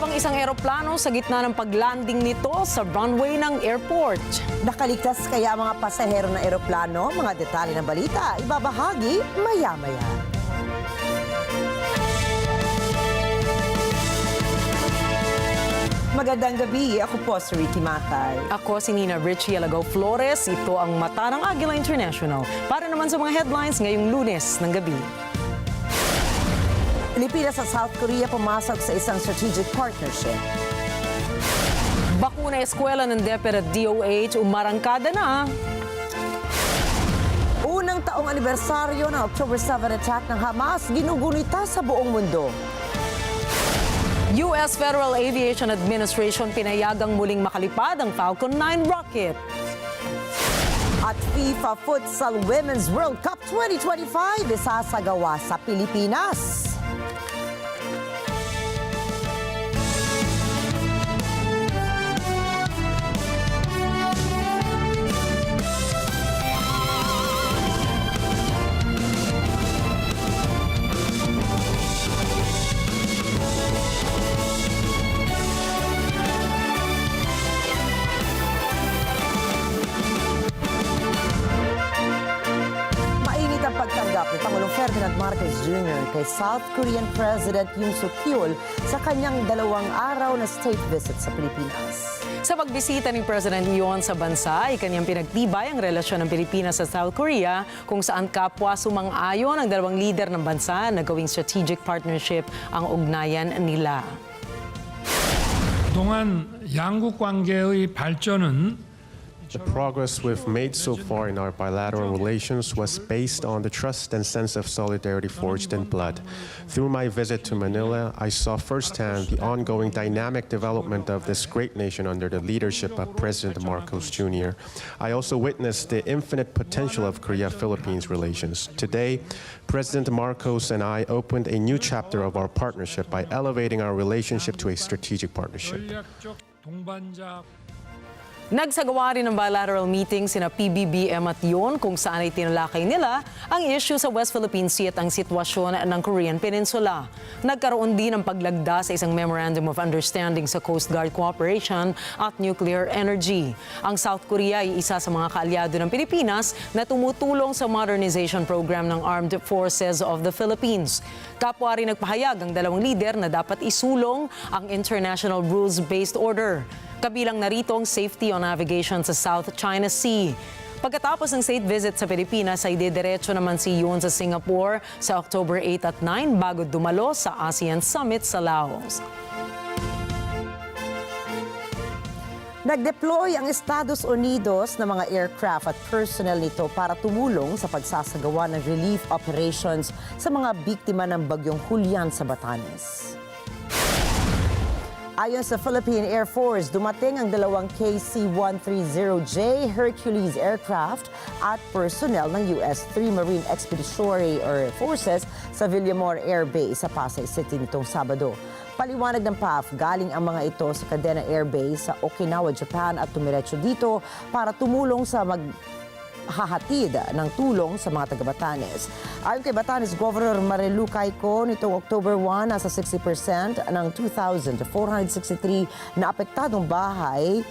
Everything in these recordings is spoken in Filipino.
Natabang isang eroplano sa gitna ng paglanding nito sa runway ng airport. Nakaligtas kaya mga pasahero ng eroplano? Mga detalye ng balita, ibabahagi maya-maya. Magandang gabi, ako po si Rikki Mathay. Ako si Rikki Alagao Flores. Ito ang mata ng Agila International. Para naman sa mga headlines ngayong Lunes ng gabi. Pilipinas at South Korea pumasok sa isang strategic partnership. Bakuna eskwela ng DepEd at DOH umarangkada na. Unang taong anibersaryo ng October 7 attack ng Hamas ginugunita sa buong mundo. U.S. Federal Aviation Administration pinayagang muling makalipad ang Falcon 9 rocket. At FIFA Futsal Women's World Cup 2025 isasagawa sa Pilipinas. Pagtanggap ni Pangulong Ferdinand Marcos Jr. kay South Korean President Yoon Suk-yeol sa kanyang 2 araw na state visit sa Pilipinas. Sa pagbisita ni President Yoon sa bansa, ay kanyang pinagtibay ang relasyon ng Pilipinas sa South Korea kung saan kapwa sumang-ayon ang dalawang lider ng bansa na gawing strategic partnership ang ugnayan nila. 그동안 양국 관계의 발전은 The progress we've made so far in our bilateral relations was based on the trust and sense of solidarity forged in blood. Through my visit to Manila, I saw firsthand the ongoing dynamic development of this great nation under the leadership of President Marcos Jr. I also witnessed the infinite potential of Korea-Philippines relations. Today, President Marcos and I opened a new chapter of our partnership by elevating our relationship to a strategic partnership. 전략적 동반자 Nagsagawa rin ng bilateral meeting sina PBBM at Yoon kung saan ay tinalakay nila ang issue sa West Philippine Sea at ang sitwasyon ng Korean Peninsula. Nagkaroon din ng paglagda sa isang Memorandum of Understanding sa Coast Guard Cooperation at Nuclear Energy. Ang South Korea ay isa sa mga kaalyado ng Pilipinas na tumutulong sa modernization program ng Armed Forces of the Philippines. Kapwa rin nagpahayag ang dalawang lider na dapat isulong ang International Rules-Based Order. Kabilang narito ang safety on navigation sa South China Sea. Pagkatapos ng state visit sa Pilipinas ay didiretso naman si Yoon sa Singapore sa October 8 at 9 bago dumalo sa ASEAN Summit sa Laos. Nag-deploy ang Estados Unidos ng mga aircraft at personnel nito para tumulong sa pagsasagawa ng relief operations sa mga biktima ng bagyong Julian sa Batanes. Ayon sa Philippine Air Force, dumating ang 2 KC-130J Hercules aircraft at personnel ng US 3 Marine Expeditionary Forces sa Villamor Air Base sa Pasay City nitong Sabado. Paliwanag ng PAF, galing ang mga ito sa Cadena Air Base sa Okinawa, Japan at tumiretso dito para tumulong sa hahatid ng tulong sa mga taga-Batanes. Ayon kay Batanes Governor Marilu Cayco, nitong October 1, nasa 60% ng 2,463 na apektadong bahay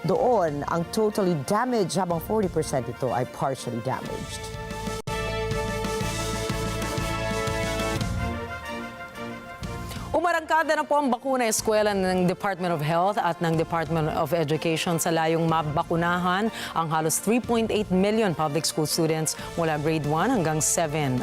doon ang totally damaged habang 40% ito ay partially damaged. Umarangkada na po ang bakuna eskwela ng Department of Health at ng Department of Education sa layong mabakunahan ang halos 3.8 million public school students mula grade 1 hanggang 7.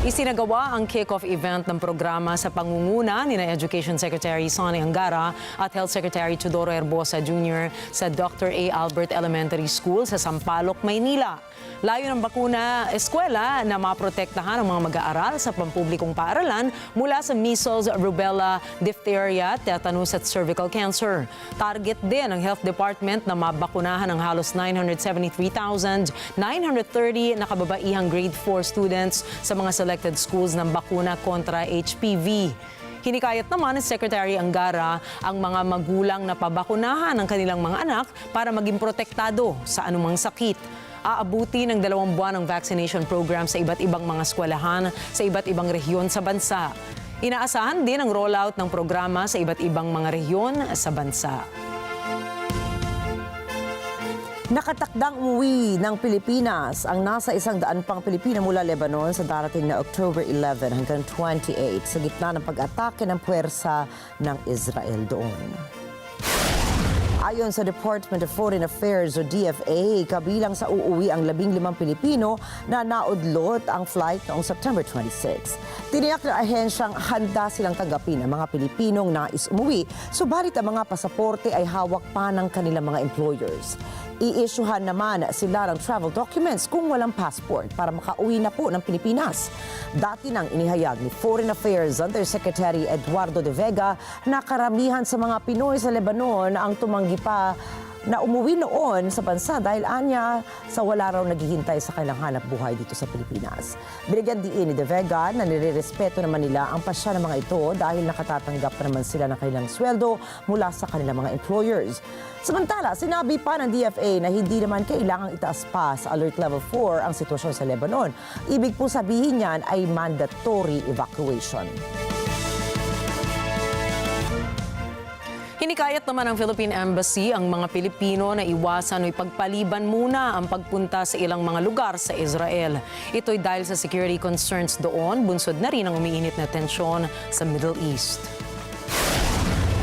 Isinagawa ang kick-off event ng programa sa pangunguna ni Education Secretary Sonny Angara at Health Secretary Teodoro Herbosa Jr. sa Dr. A. Albert Elementary School sa Sampaloc, Maynila. Layo ng bakuna eskwela na maprotektahan ang mga mag-aaral sa pampublikong paaralan mula sa measles, rubella, diphtheria, tetanus at cervical cancer. Target din ng Health Department na mabakunahan ang halos 973,930 na kababaihang grade 4 students sa mga selected schools ng bakuna kontra HPV. Hinikayat naman ni Secretary Angara ang mga magulang na pabakunahan ng kanilang mga anak para maging protektado sa anumang sakit. Aabuti ng 2 buwan ang vaccination program sa iba't ibang mga eskwelahan sa iba't ibang rehiyon sa bansa. Inaasahan din ang rollout ng programa sa iba't ibang mga rehiyon sa bansa. Nakatakdang umuwi ng Pilipinas ang nasa 100 pang Pilipino mula Lebanon sa darating na October 11 hanggang 28 sa gitna ng pag-atake ng puwersa ng Israel doon. Ayon sa Department of Foreign Affairs o DFA, kabilang sa uuwi ang 15 Pilipino na naudlot ang flight noong September 26. Tiniyak ng ahensyang handa silang tanggapin ang mga Pilipinong nais umuwi, subalit ang mga pasaporte ay hawak pa ng kanilang mga employers. I-issuehan naman sila ng travel documents kung walang passport para makauwi na po ng Pilipinas. Dati nang inihayag ni Foreign Affairs Undersecretary Eduardo de Vega na karamihan sa mga Pinoy sa Lebanon ang tumanggi pa na umuwi noon sa bansa dahil anya sa wala raw naghihintay sa kanilang hanap buhay dito sa Pilipinas. Binigyan diin ni De Vega na nirerespeto naman nila ang pasya ng mga ito dahil nakatatanggap naman sila ng kanilang sweldo mula sa kanilang mga employers. Samantala, sinabi pa ng DFA na hindi naman kailangang itaas pa sa Alert Level 4 ang sitwasyon sa Lebanon. Ibig po sabihin niyan ay mandatory evacuation. Hinikayat naman ng Philippine Embassy ang mga Pilipino na iwasan o ipagpaliban muna ang pagpunta sa ilang mga lugar sa Israel. Ito'y dahil sa security concerns doon, bunsod na rin ang umiinit na tensyon sa Middle East.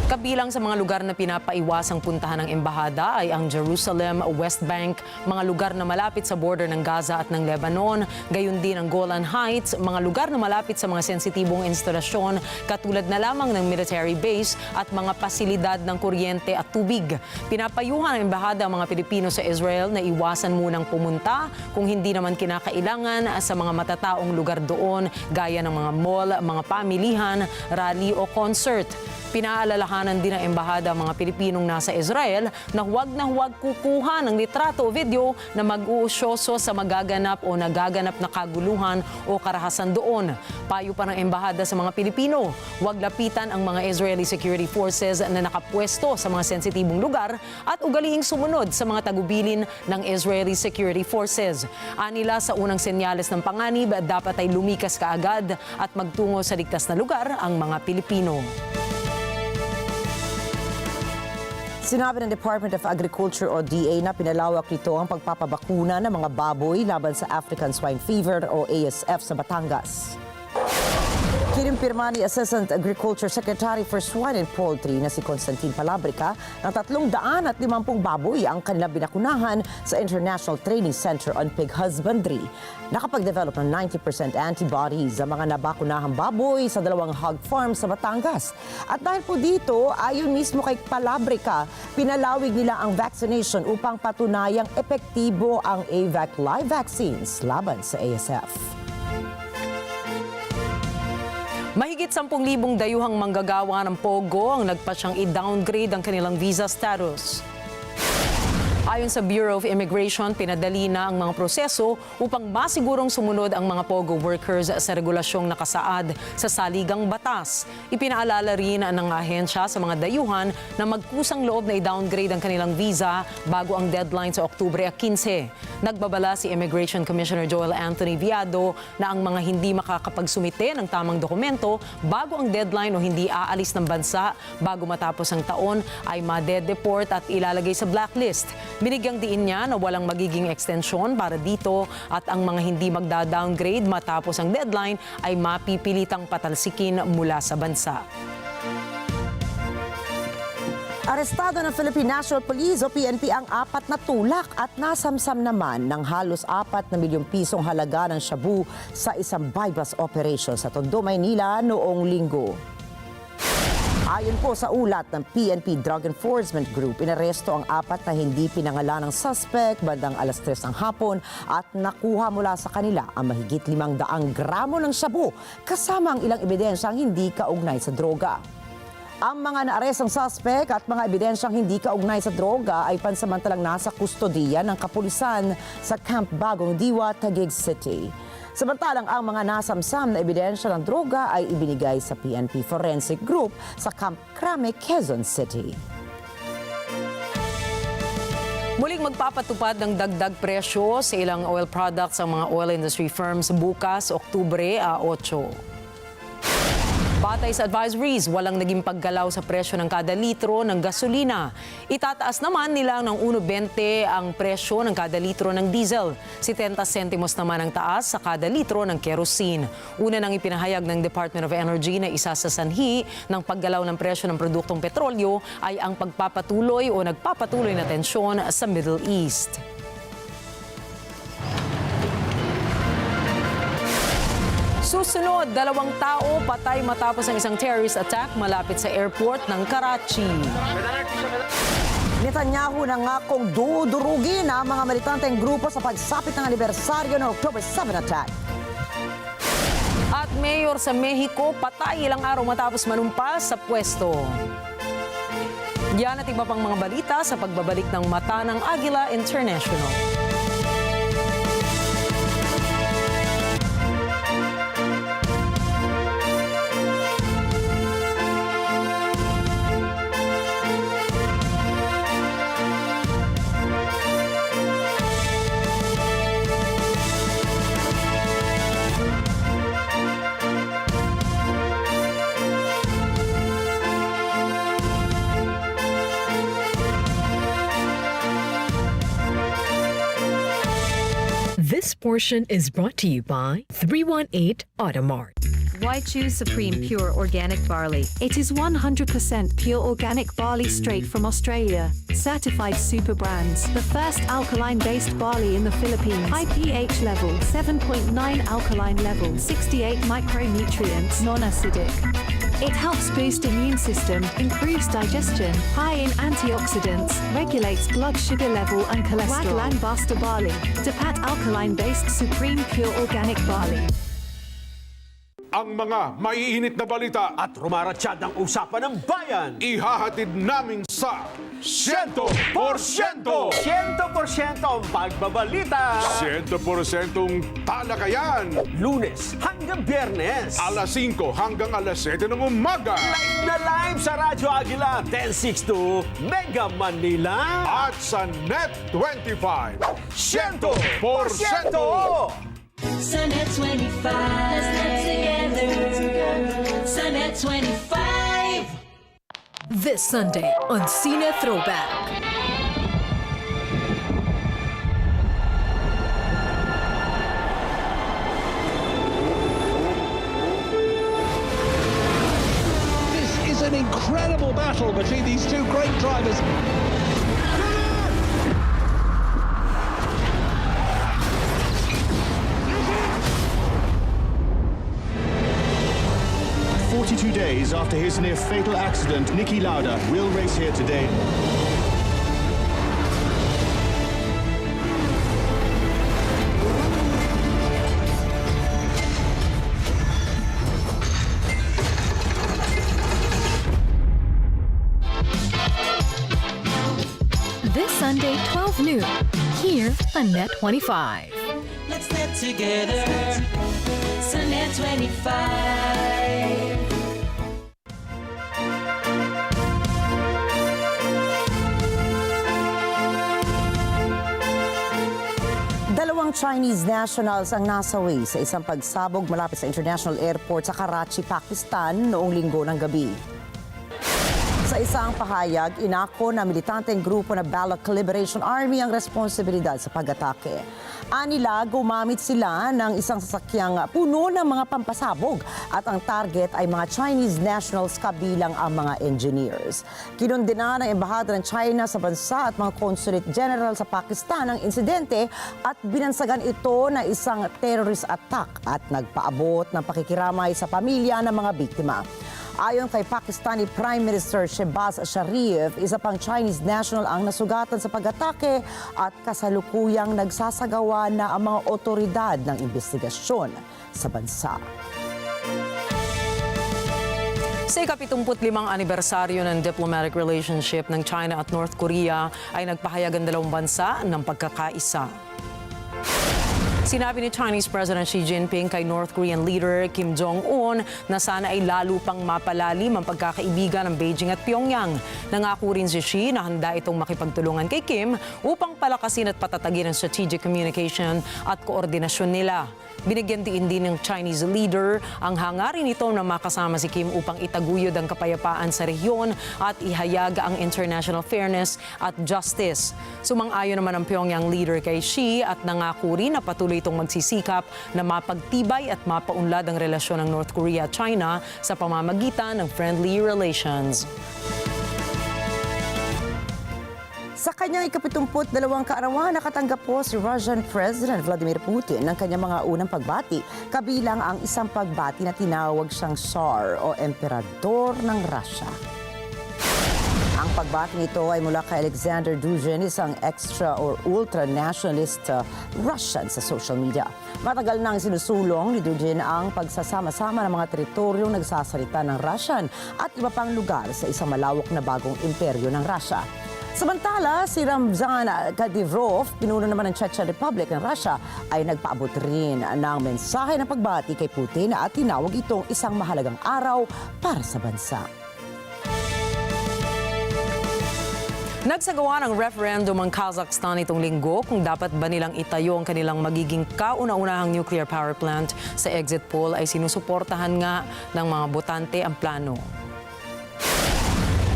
Kabilang sa mga lugar na pinapaiwasang puntahan ng embahada ay ang Jerusalem, West Bank, mga lugar na malapit sa border ng Gaza at ng Lebanon, gayon din ang Golan Heights, mga lugar na malapit sa mga sensitibong instalasyon katulad na lamang ng military base at mga pasilidad ng kuryente at tubig. Pinapayuhan ng embahada ang mga Pilipino sa Israel na iwasan munang pumunta kung hindi naman kinakailangan sa mga matataong lugar doon gaya ng mga mall, mga pamilihan, rally o concert. Pinaalalahanan din ng embahada ang mga Pilipinong nasa Israel na huwag kukuha ng litrato o video na mag-uusyoso sa magaganap o nagaganap na kaguluhan o karahasan doon. Payo pa ng embahada sa mga Pilipino, huwag lapitan ang mga Israeli security forces na nakapwesto sa mga sensitibong lugar at ugaliing sumunod sa mga tagubilin ng Israeli security forces. Anila sa unang senyales ng panganib, dapat ay lumikas kaagad at magtungo sa ligtas na lugar ang mga Pilipino. Sinabi ng Department of Agriculture o DA na pinalawak nito ang pagpapabakuna ng mga baboy laban sa African Swine Fever o ASF sa Batangas. Kinimpirma ni Assistant Agriculture Secretary for Swine and Poultry na si Constantine Palabrica ng 350 baboy ang kanilang binakunahan sa International Training Center on Pig Husbandry. Nakapag-develop ng 90% antibodies ang mga nabakunahang baboy sa 2 hog farms sa Batangas. At dahil po dito, ayon mismo kay Palabrica, pinalawig nila ang vaccination upang patunayang epektibo ang AVAC live vaccines laban sa ASF. Mahigit 10,000 dayuhang manggagawa ng Pogo ang nagpasyang i-downgrade ang kanilang visa status. Ayon sa Bureau of Immigration, pinadali na ang mga proseso upang masigurong sumunod ang mga POGO workers sa regulasyong nakasaad sa saligang batas. Ipinaalala rin ng ahensya sa mga dayuhan na magkusang loob na i-downgrade ang kanilang visa bago ang deadline sa Oktubre 15. Nagbabala si Immigration Commissioner Joel Anthony Viado na ang mga hindi makakapagsumite ng tamang dokumento bago ang deadline o hindi aalis ng bansa bago matapos ang taon ay madedeport at ilalagay sa blacklist. Binigyang diin niya na walang magiging ekstensyon para dito at ang mga hindi magda-downgrade matapos ang deadline ay mapipilitang patalsikin mula sa bansa. Arestado ng Philippine National Police o PNP ang 4 na tulak at nasamsam naman ng halos 4 na milyong pisong halaga ng shabu sa isang bypass operation sa Tondo, Maynila noong linggo. Ayon po sa ulat ng PNP Drug Enforcement Group, inaresto ang 4 na hindi pinangalan ng suspect bandang alas 3 ng hapon at nakuha mula sa kanila ang mahigit 500 gramo ng shabu kasama ang ilang ebidensyang hindi kaugnay sa droga. Ang mga naarestong suspect at mga ebidensyang hindi kaugnay sa droga ay pansamantalang nasa kustodiya ng kapulisan sa Camp Bagong Diwa, Taguig City. Samantalang ang mga nasamsam na ebidensya ng droga ay ibinigay sa PNP Forensic Group sa Camp Crame, Quezon City. Muling magpapatupad ng dagdag presyo sa ilang oil products ang mga oil industry firms bukas, Oktubre 8. Batay sa advisories, walang naging paggalaw sa presyo ng kada litro ng gasolina. Itataas naman nila ng 1.20 ang presyo ng kada litro ng diesel. 70 sentimos naman ang taas sa kada litro ng kerosene. Una nang ipinahayag ng Department of Energy na isa sa sanhi ng paggalaw ng presyo ng produktong petrolyo ay ang pagpapatuloy o nagpapatuloy na tensyon sa Middle East. Susunod, 2 tao patay matapos ang isang terrorist attack malapit sa airport ng Karachi. Netanyahu na nga kung dudurugin ang mga militanteng grupo sa pagsapit ng anibersaryo ng October 7 attack. At mayor sa Mexico patay ilang araw matapos manumpas sa pwesto. Yan at iba pang mga balita sa pagbabalik ng Mata ng Agila International. This portion is brought to you by 318 Automart. Why choose Supreme Pure Organic Barley? It is 100% pure organic barley straight from Australia. Certified super brands. The first alkaline-based barley in the Philippines. High pH level, 7.9 alkaline level, 68 micronutrients, non-acidic. It helps boost immune system, improves digestion, high in antioxidants, regulates blood sugar level and cholesterol. Waglan Basta Barley. Dapat alkaline-based Supreme Pure Organic Barley. Ang mga maiinit na balita at rumaratsyad ang usapan ng bayan. ihahatid namin sa 100%! 100% ang pagbabalita. 100% talakayan. Lunes hanggang Biyernes. Alas 5 hanggang alas 7 ng umaga. Live na live sa Radyo Agila 1062 Mega Manila. At sa Net 25. 100%! Sunnet 25. Let's get together. Sunnet 25. This Sunday on Cine Throwback. This is an incredible battle between these two great drivers. 42 days after his near-fatal accident, Niki Lauda will race here today. This Sunday, 12 noon, here on Net 25. Let's get together. Sunnet 25. Dalawang Chinese nationals ang nasawi sa isang pagsabog malapit sa International Airport sa Karachi, Pakistan noong Linggo ng gabi. Sa isang pahayag, inako na militanteng grupo na Baloch Liberation Army ang responsibilidad sa pag-atake. Anila, gumamit sila ng isang sasakyang puno ng mga pampasabog at ang target ay mga Chinese nationals kabilang ang mga engineers. Kinundena ng Embahada ng China sa bansa at mga Consulate General sa Pakistan ang insidente at binansagan ito na isang terrorist attack at nagpaabot ng pakikiramay sa pamilya ng mga biktima. Ayon kay Pakistani Prime Minister Shehbaz Sharif, isa pang Chinese national ang nasugatan sa pag-atake at kasalukuyang nagsasagawa na ang mga otoridad ng investigasyon sa bansa. Sa ika-75 anibersaryo ng diplomatic relationship ng China at North Korea ay nagpahayag ang dalawang bansa ng pagkakaisa. Sinabi ni Chinese President Xi Jinping kay North Korean leader Kim Jong-un na sana ay lalo pang mapalalim ang pagkakaibigan ng Beijing at Pyongyang. Nangako rin si Xi na handa itong makipagtulungan kay Kim upang palakasin at patatagin ang strategic communication at koordinasyon nila. Binigyan din ng Chinese leader ang hangarin nito na makasama si Kim upang itaguyod ang kapayapaan sa rehiyon at ihayag ang international fairness at justice. Sumang-ayon naman ang Pyongyang leader kay Xi at nangako rin na patuloy itong magsisikap na mapagtibay at mapaunlad ang relasyon ng North Korea at China sa pamamagitan ng friendly relations. Sa kanyang ika-72 kaarawan, nakatanggap po si Russian President Vladimir Putin ng kanyang mga unang pagbati, kabilang ang isang pagbati na tinawag siyang Tsar o Emperador ng Russia. Ang pagbati nito ay mula kay Alexander Dugin, isang extra or ultra-nationalist Russian sa social media. Matagal nang sinusulong ni Dugin ang pagsasama-sama ng mga teritoryong nagsasalita ng Russian at iba pang lugar sa isang malawak na bagong imperyo ng Russia. Samantala, si Ramzan Kadyrov, pinuno naman ng Chechen Republic ng Russia, ay nagpaabot rin ng mensahe ng pagbati kay Putin at tinawag itong isang mahalagang araw para sa bansa. Nagsagawa ng referendum ang Kazakhstan itong linggo kung dapat ba nilang itayo ang kanilang magiging kauna-unahang nuclear power plant. Sa exit poll ay sinusuportahan nga ng mga botante ang plano.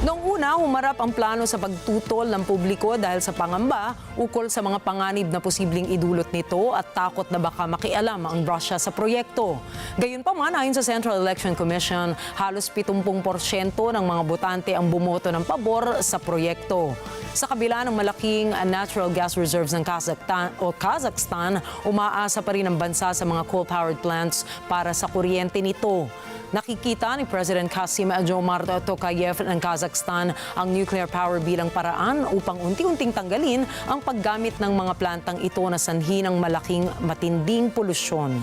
Noong una, humarap ang plano sa pagtutol ng publiko dahil sa pangamba ukol sa mga panganib na posibleng idulot nito at takot na baka makialam ang Russia sa proyekto. Gayunpaman, ayon sa Central Election Commission, halos 70% ng mga botante ang bumoto ng pabor sa proyekto. Sa kabila ng malaking natural gas reserves ng Kazakhstan, umaasa pa rin ang bansa sa mga coal-powered plants para sa kuryente nito. Nakikita ni President Kassym-Jomart Tokayev ng Kazakhstan ang nuclear power bilang paraan upang unti-unting tanggalin ang paggamit ng mga plantang ito na sanhi ng malaking matinding polusyon.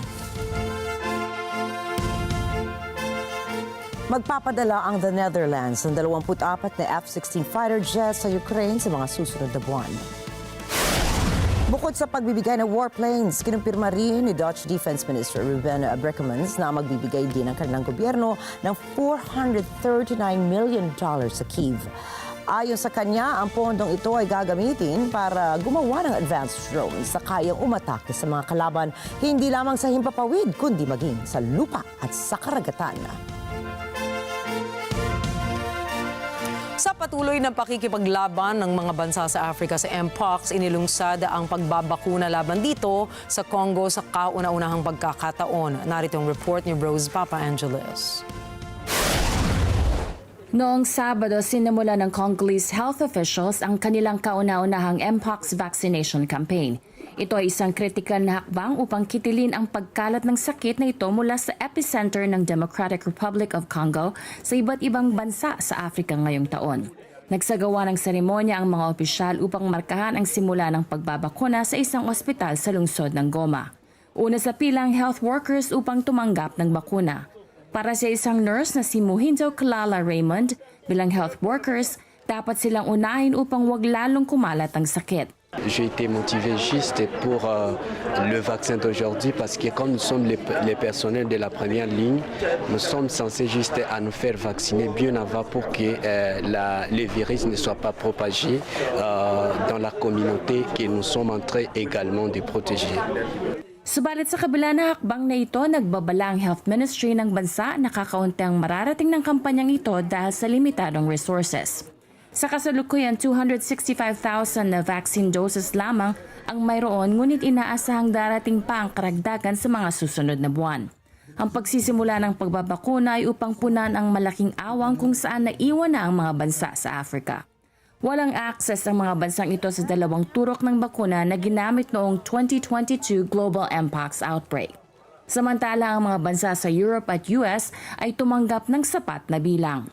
Magpapadala ang The Netherlands ng 24 na F-16 fighter jets sa Ukraine sa mga susunod na buwan. Bukod sa pagbibigay ng warplanes, kinumpirma rin ni Dutch Defense Minister Ruben Brekelmans na magbibigay din ang kanilang gobyerno ng $439 million sa Kyiv. Ayon sa kanya, ang pondong ito ay gagamitin para gumawa ng advanced drones na kayang umatake sa mga kalaban hindi lamang sa himpapawid kundi maging sa lupa at sa karagatan. Sa patuloy ng pakikipaglaban ng mga bansa sa Africa sa Mpox, inilungsad ang pagbabakuna laban dito sa Congo sa kauna-unahang pagkakataon. Narito ang report ni Rose Papa Angeles. Noong Sabado, sinimula ng Congolese health officials ang kanilang kauna-unahang Mpox vaccination campaign. Ito ay isang kritikal na hakbang upang kitilin ang pagkalat ng sakit na ito mula sa epicenter ng Democratic Republic of Congo sa iba't ibang bansa sa Africa ngayong taon. Nagsagawa ng seremonya ang mga opisyal upang markahan ang simula ng pagbabakuna sa isang ospital sa lungsod ng Goma. Una sa pilang health workers upang tumanggap ng bakuna. Para sa isang nurse na si Muhindo Kalala Raymond, bilang health workers, dapat silang unahin upang wag lalong kumalat ang sakit. J'ai été motivé juste pour le vaccin d'aujourd'hui parce que comme nous sommes les personnels de la première ligne, nous sommes censés juste à nous faire vacciner bien avant pour que le virus ne soit pas propagé dans la communauté que nous sommes en train également de protéger. Subalit sa kabila na hakbang na ito, nagbabala ang Health Ministry ng bansa na kakaunti ang mararating ng kampanyang ito dahil sa limitadong resources. Sa kasalukuyan, 265,000 na vaccine doses lamang ang mayroon, ngunit inaasahang darating pa ang karagdagan sa mga susunod na buwan. Ang pagsisimula ng pagbabakuna ay upang punan ang malaking awang kung saan naiwan na ang mga bansa sa Africa. Walang access ang mga bansang ito sa dalawang turok ng bakuna na ginamit noong 2022 Global Mpox outbreak. Samantala, ang mga bansa sa Europe at US ay tumanggap ng sapat na bilang.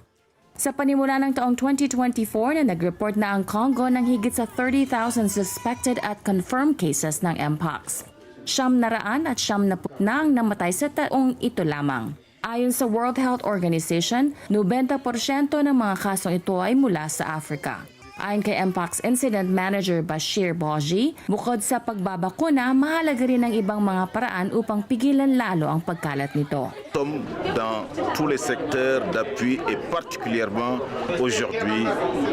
Sa panimula ng taong 2024 na nag-report na ang Congo ng higit sa 30,000 suspected at confirmed cases ng Mpox. 900 at 90 na ang namatay sa taong ito lamang. Ayon sa World Health Organization, 90% ng mga kasong ito ay mula sa Africa. Ayon kay MPOC's Incident Manager Bashir Boji, bukod sa pagbabakuna, mahalaga rin ang ibang mga paraan upang pigilan lalo ang pagkalat nito. Nous sommes dans tous les secteurs d'appui et particulièrement aujourd'hui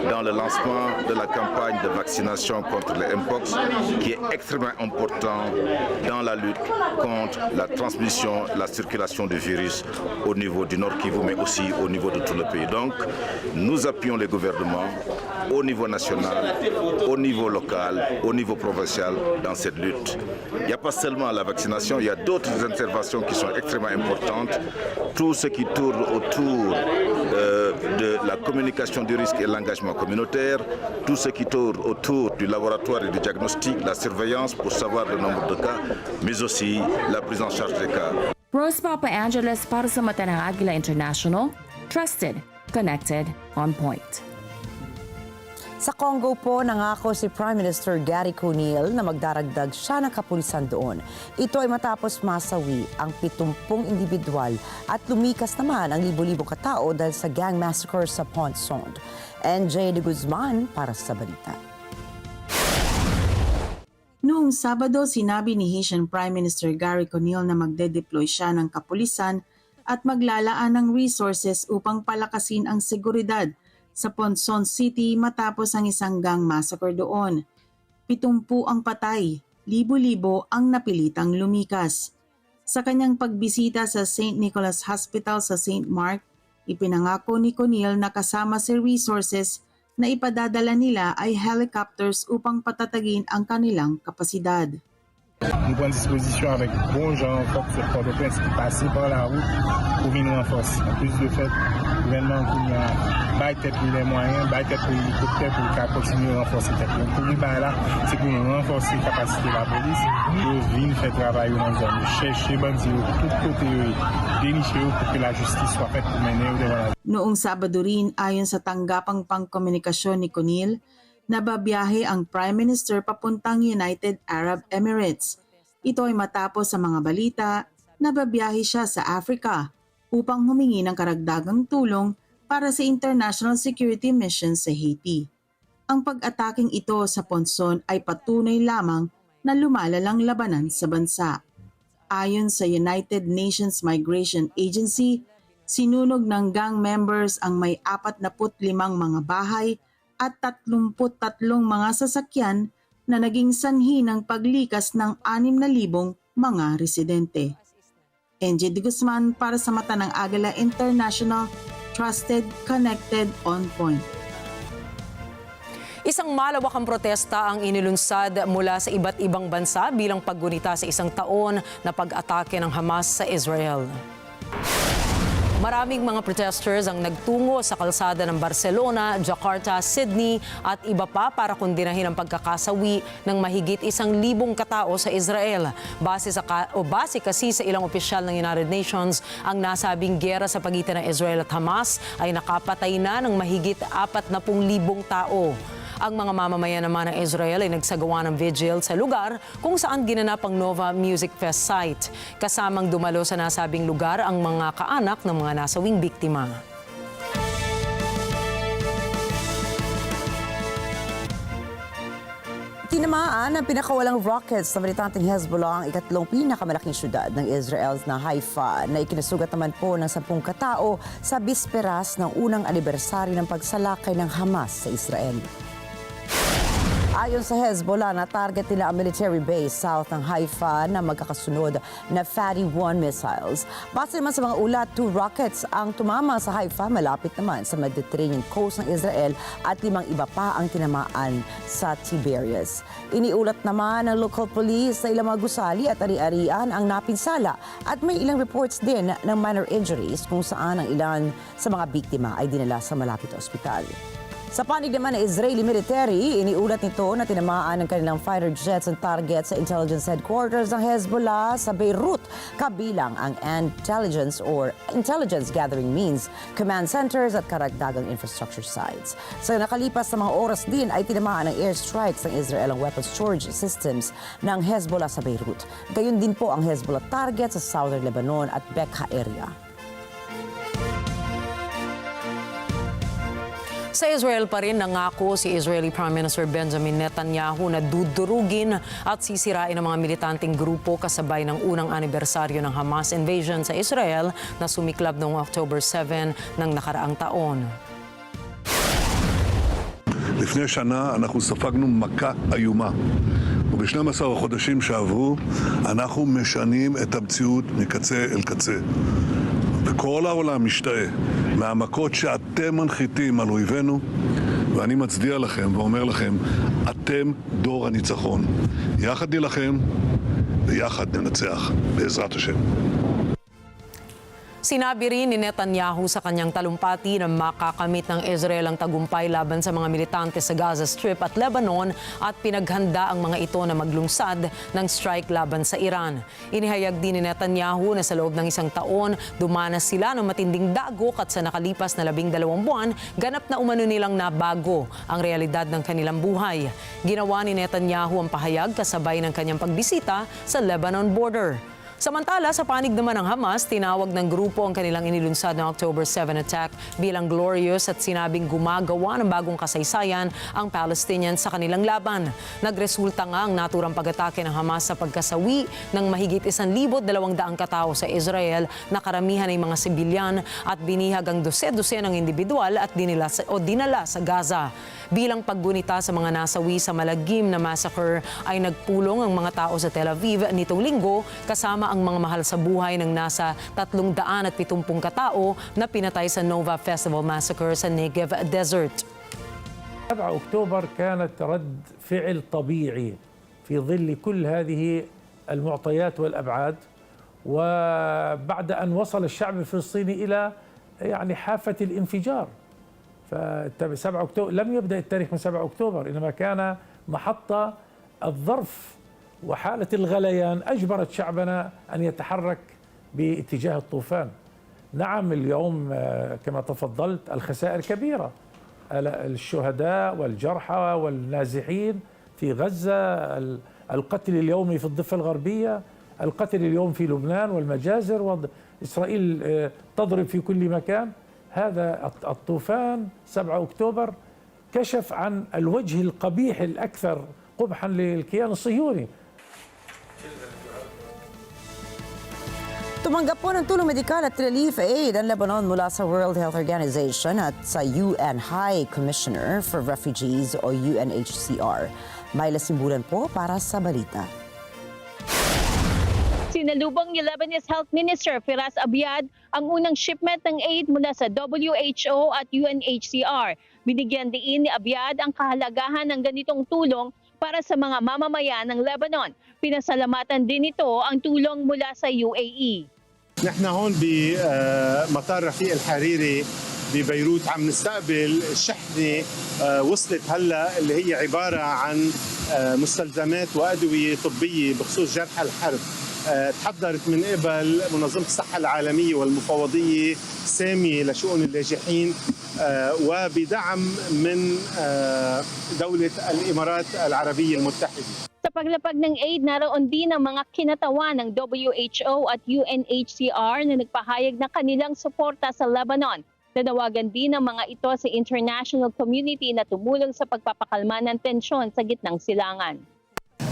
dans le lancement de la campagne de vaccination contre les Mpox qui est extrêmement important dans la lutte contre la transmission, la circulation du virus au niveau du Nord Kivu mais aussi au niveau de tout le pays. Donc nous appuyons les gouvernements au niveau national, au niveau local, au niveau provincial dans cette lutte. Il n'y a pas seulement la vaccination, il y a d'autres interventions qui sont extrêmement importantes. Tout ce qui tourne autour de la communication du risque et l'engagement communautaire, tout ce qui tourne autour du laboratoire et du diagnostic, la surveillance pour savoir le nombre de cas, mais aussi la prise en charge des cas. Rose Papa Angeles para sa mata ng Agila International, trusted, connected, on point. Sa Congo po, nangako si Prime Minister Gary Conille na magdaragdag siya ng kapulisan doon. Ito ay matapos masawi ang 70 individual at lumikas naman ang libo-libong katao dahil sa gang massacre sa Pont-Sonde. NJ de Guzman para sa balita. Noong Sabado, sinabi ni Haitian Prime Minister Gary Conille na magde-deploy siya ng kapulisan at maglalaan ng resources upang palakasin ang seguridad sa Pont-Sonde City matapos ang isang gang massacre doon. 70 ang patay, libo-libo ang napilitang lumikas. Sa kanyang pagbisita sa St. Nicholas Hospital sa St. Mark, ipinangako ni Conille na kasama sa resources na ipadadala nila ay helicopters upang patatagin ang kanilang kapasidad. Nous prenons disposition avec bon gens encore sur Port-au-Prince qui passent par la route pour venir renforcer. En plus de fait, le gouvernement qui a baillé tête pour les moyens, baillé tête pour l'hélicoptère pour continuer à renforcer tête. Donc pour lui, là, c'est pour nous renforcer la capacité de la police, pour venir faire travail dans la zone, chercher bandits de tous côtés, dénicher pour que la justice soit faite pour mener au devant la. Noong Sabado rin, ayon sa tanggapang pangkomunikasyon ni Conille, nababiyahe ang Prime Minister papuntang United Arab Emirates. Ito ay matapos sa mga balita, nababiyahe siya sa Africa upang humingi ng karagdagang tulong para sa International Security Mission sa Haiti. Ang pag-ataking ito sa Pont-Sonde ay patunay lamang na lumalalang labanan sa bansa. Ayon sa United Nations Migration Agency, sinunog ng gang members ang may 45 mga bahay at 33 mga sasakyan na naging sanhi ng paglikas ng 6,000 mga residente. NJ de Guzman para sa mata ng Agila International, trusted, connected, on point. Isang malawakang protesta ang inilunsad mula sa iba't ibang bansa bilang paggunita sa isang taon na pag-atake ng Hamas sa Israel. Maraming mga protesters ang nagtungo sa kalsada ng Barcelona, Jakarta, Sydney at iba pa para kondinahin ang pagkakasawi ng mahigit 1,000 katao sa Israel. Base kasi sa ilang opisyal ng United Nations, ang nasabing giyera sa pagitan ng Israel at Hamas ay nakapatay na ng mahigit 40,000 tao. Ang mga mamamayan naman ng Israel ay nagsagawa ng vigil sa lugar kung saan ginanap ang Nova Music Fest site. Kasamang dumalo sa nasabing lugar ang mga kaanak ng mga nasawing biktima. Tinamaan ng pinakawalang rockets ng militanteng Hezbollah ang ikatlong pinakamalaking syudad ng Israel na Haifa na ikinasugat naman po ng 10 katao sa bisperas ng unang anibersaryo ng pagsalakay ng Hamas sa Israel. Ayon sa Hezbollah, na-target nila ang military base south ng Haifa na magkakasunod na Fatty 1 missiles. Base naman sa mga ulat, 2 rockets ang tumama sa Haifa malapit naman sa Mediterranean coast ng Israel at 5 iba pa ang tinamaan sa Tiberias. Iniulat naman ng local police na ilang mga gusali at ari-arian ang napinsala at may ilang reports din ng minor injuries kung saan ang ilan sa mga biktima ay dinala sa malapit na ospital. Sa panig naman ng Israeli military, iniulat nito na tinamaan ng kanilang fighter jets ang target sa intelligence headquarters ng Hezbollah sa Beirut, kabilang ang intelligence gathering means, command centers at karagdagang infrastructure sites. Sa nakalipas na mga oras din ay tinamaan ng airstrikes ng Israel ang weapons storage systems ng Hezbollah sa Beirut. Gayon din po ang Hezbollah target sa southern Lebanon at Bekaa area. Sa Israel pa rin, nangako si Israeli Prime Minister Benjamin Netanyahu na dudurugin at sisirain ang mga militanteng grupo kasabay ng unang anibersaryo ng Hamas invasion sa Israel na sumiklab noong October 7 ng nakaraang taon. לפני שנה אנחנו ספגנו מכה איומה. וב-12 החודשים שעברו אנחנו משנים את המציאות מקצה אל קצה. וכל העולם משתאה מהמכות שאתם מנחיתים על אויבינו, ואני מצדיע לכם ואומר לכם, אתם דור הניצחון. יחד נילחם ויחד ננצח, בעזרת השם. Sinabi rin ni Netanyahu sa kanyang talumpati na makakamit ng Israel ang tagumpay laban sa mga militante sa Gaza Strip at Lebanon at pinaghanda ang mga ito na maglungsad ng strike laban sa Iran. Inihayag din ni Netanyahu na sa loob ng isang taon, dumanas sila ng matinding dagok at sa nakalipas na 12 buwan, ganap na umano nilang nabago ang realidad ng kanilang buhay. Ginawa ni Netanyahu ang pahayag kasabay ng kanyang pagbisita sa Lebanon border. Samantala, sa panig naman ng Hamas, tinawag ng grupo ang kanilang inilunsad ng October 7 attack bilang glorious at sinabing gumagawa ng bagong kasaysayan ang Palestinians sa kanilang laban. Nagresulta nga ang naturang pag-atake ng Hamas sa pagkasawi ng mahigit 1,200 katao sa Israel na karamihan ay mga sibilyan at binihag ang dose-dose ng individual at dinala sa Gaza. Bilang paggunita sa mga nasawi sa malagim na massacre ay nagpulong ang mga tao sa Tel Aviv nitong linggo kasama ang mga mahal sa buhay ng nasa 370 katao na pinatay sa Nova Festival Massacre sa Negev Desert. 7 أكتوبر كانت رد فعل طبيعي في ظل كل هذه المعطيات والأبعاد وبعد أن وصل الشعب الفلسطيني إلى حافة الانفجار. ف7 أكتوبر لم يبدأ التاريخ من 7 أكتوبر إنما كان محطة الظرف وحالة الغليان أجبرت شعبنا أن يتحرك باتجاه الطوفان. نعم اليوم كما تفضلت الخسائر كبيرة، الشهداء والجرحى والنازحين في غزة، القتل اليومي في الضفة الغربية، القتل اليوم في لبنان والمجازر، وإسرائيل تضرب في كل مكان. هذا الطوفان 7 أكتوبر كشف عن الوجه القبيح الأكثر قبحا للكيان الصهيوني. Tumanggap po ng tulong medikal at relief aid ang Lebanon mula sa World Health Organization at sa UN High Commissioner for Refugees o UNHCR. May lasibulan po para sa balita. Sinalubong ni Lebanese Health Minister Firas Abiad ang unang shipment ng aid mula sa WHO at UNHCR. Binigyan din ni Abiad ang kahalagahan ng ganitong tulong para sa mga mamamayan ng Lebanon. Pinasalamatan din ito ang tulong mula sa UAE. نحن هون بمطار رفيق الحريري ببيروت عم نستقبل شحنة وصلت هلا اللي هي عبارة عن مستلزمات وأدوية طبية بخصوص جرحى الحرب. تحضرت من قبل منظمة الصحة العالمية والمفوضية سامي لشؤون اللاجئين وبدعم من دولة الإمارات العربية المتحدة. Sa paglapag ng aid, naroon din ang mga kinatawan ng WHO at UNHCR na nagpahayag ng kanilang suporta sa Lebanon. Nanawagan din ang mga ito sa international community na tumulong sa pagpapakalma ng tensyon sa gitnang silangan.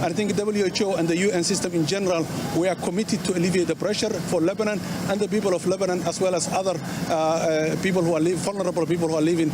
I think the WHO and the UN system in general, we are committed to alleviate the pressure for Lebanon and the people of Lebanon, as well as other people who are vulnerable people who are living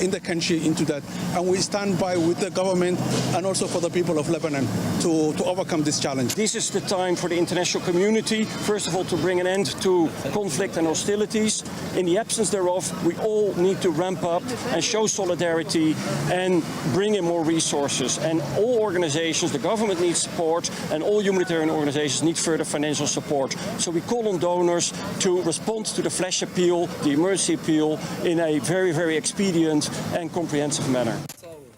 in the country into that. And we stand by with the government and also for the people of Lebanon to overcome this challenge. This is the time for the international community, first of all, to bring an end to conflict and hostilities. In the absence thereof, we all need to ramp up and show solidarity and bring in more resources. And all organizations, the government needs support, and all humanitarian organizations need further financial support. So we call on donors to respond to the flash appeal, the emergency appeal, in a very, very expedient and comprehensive manner.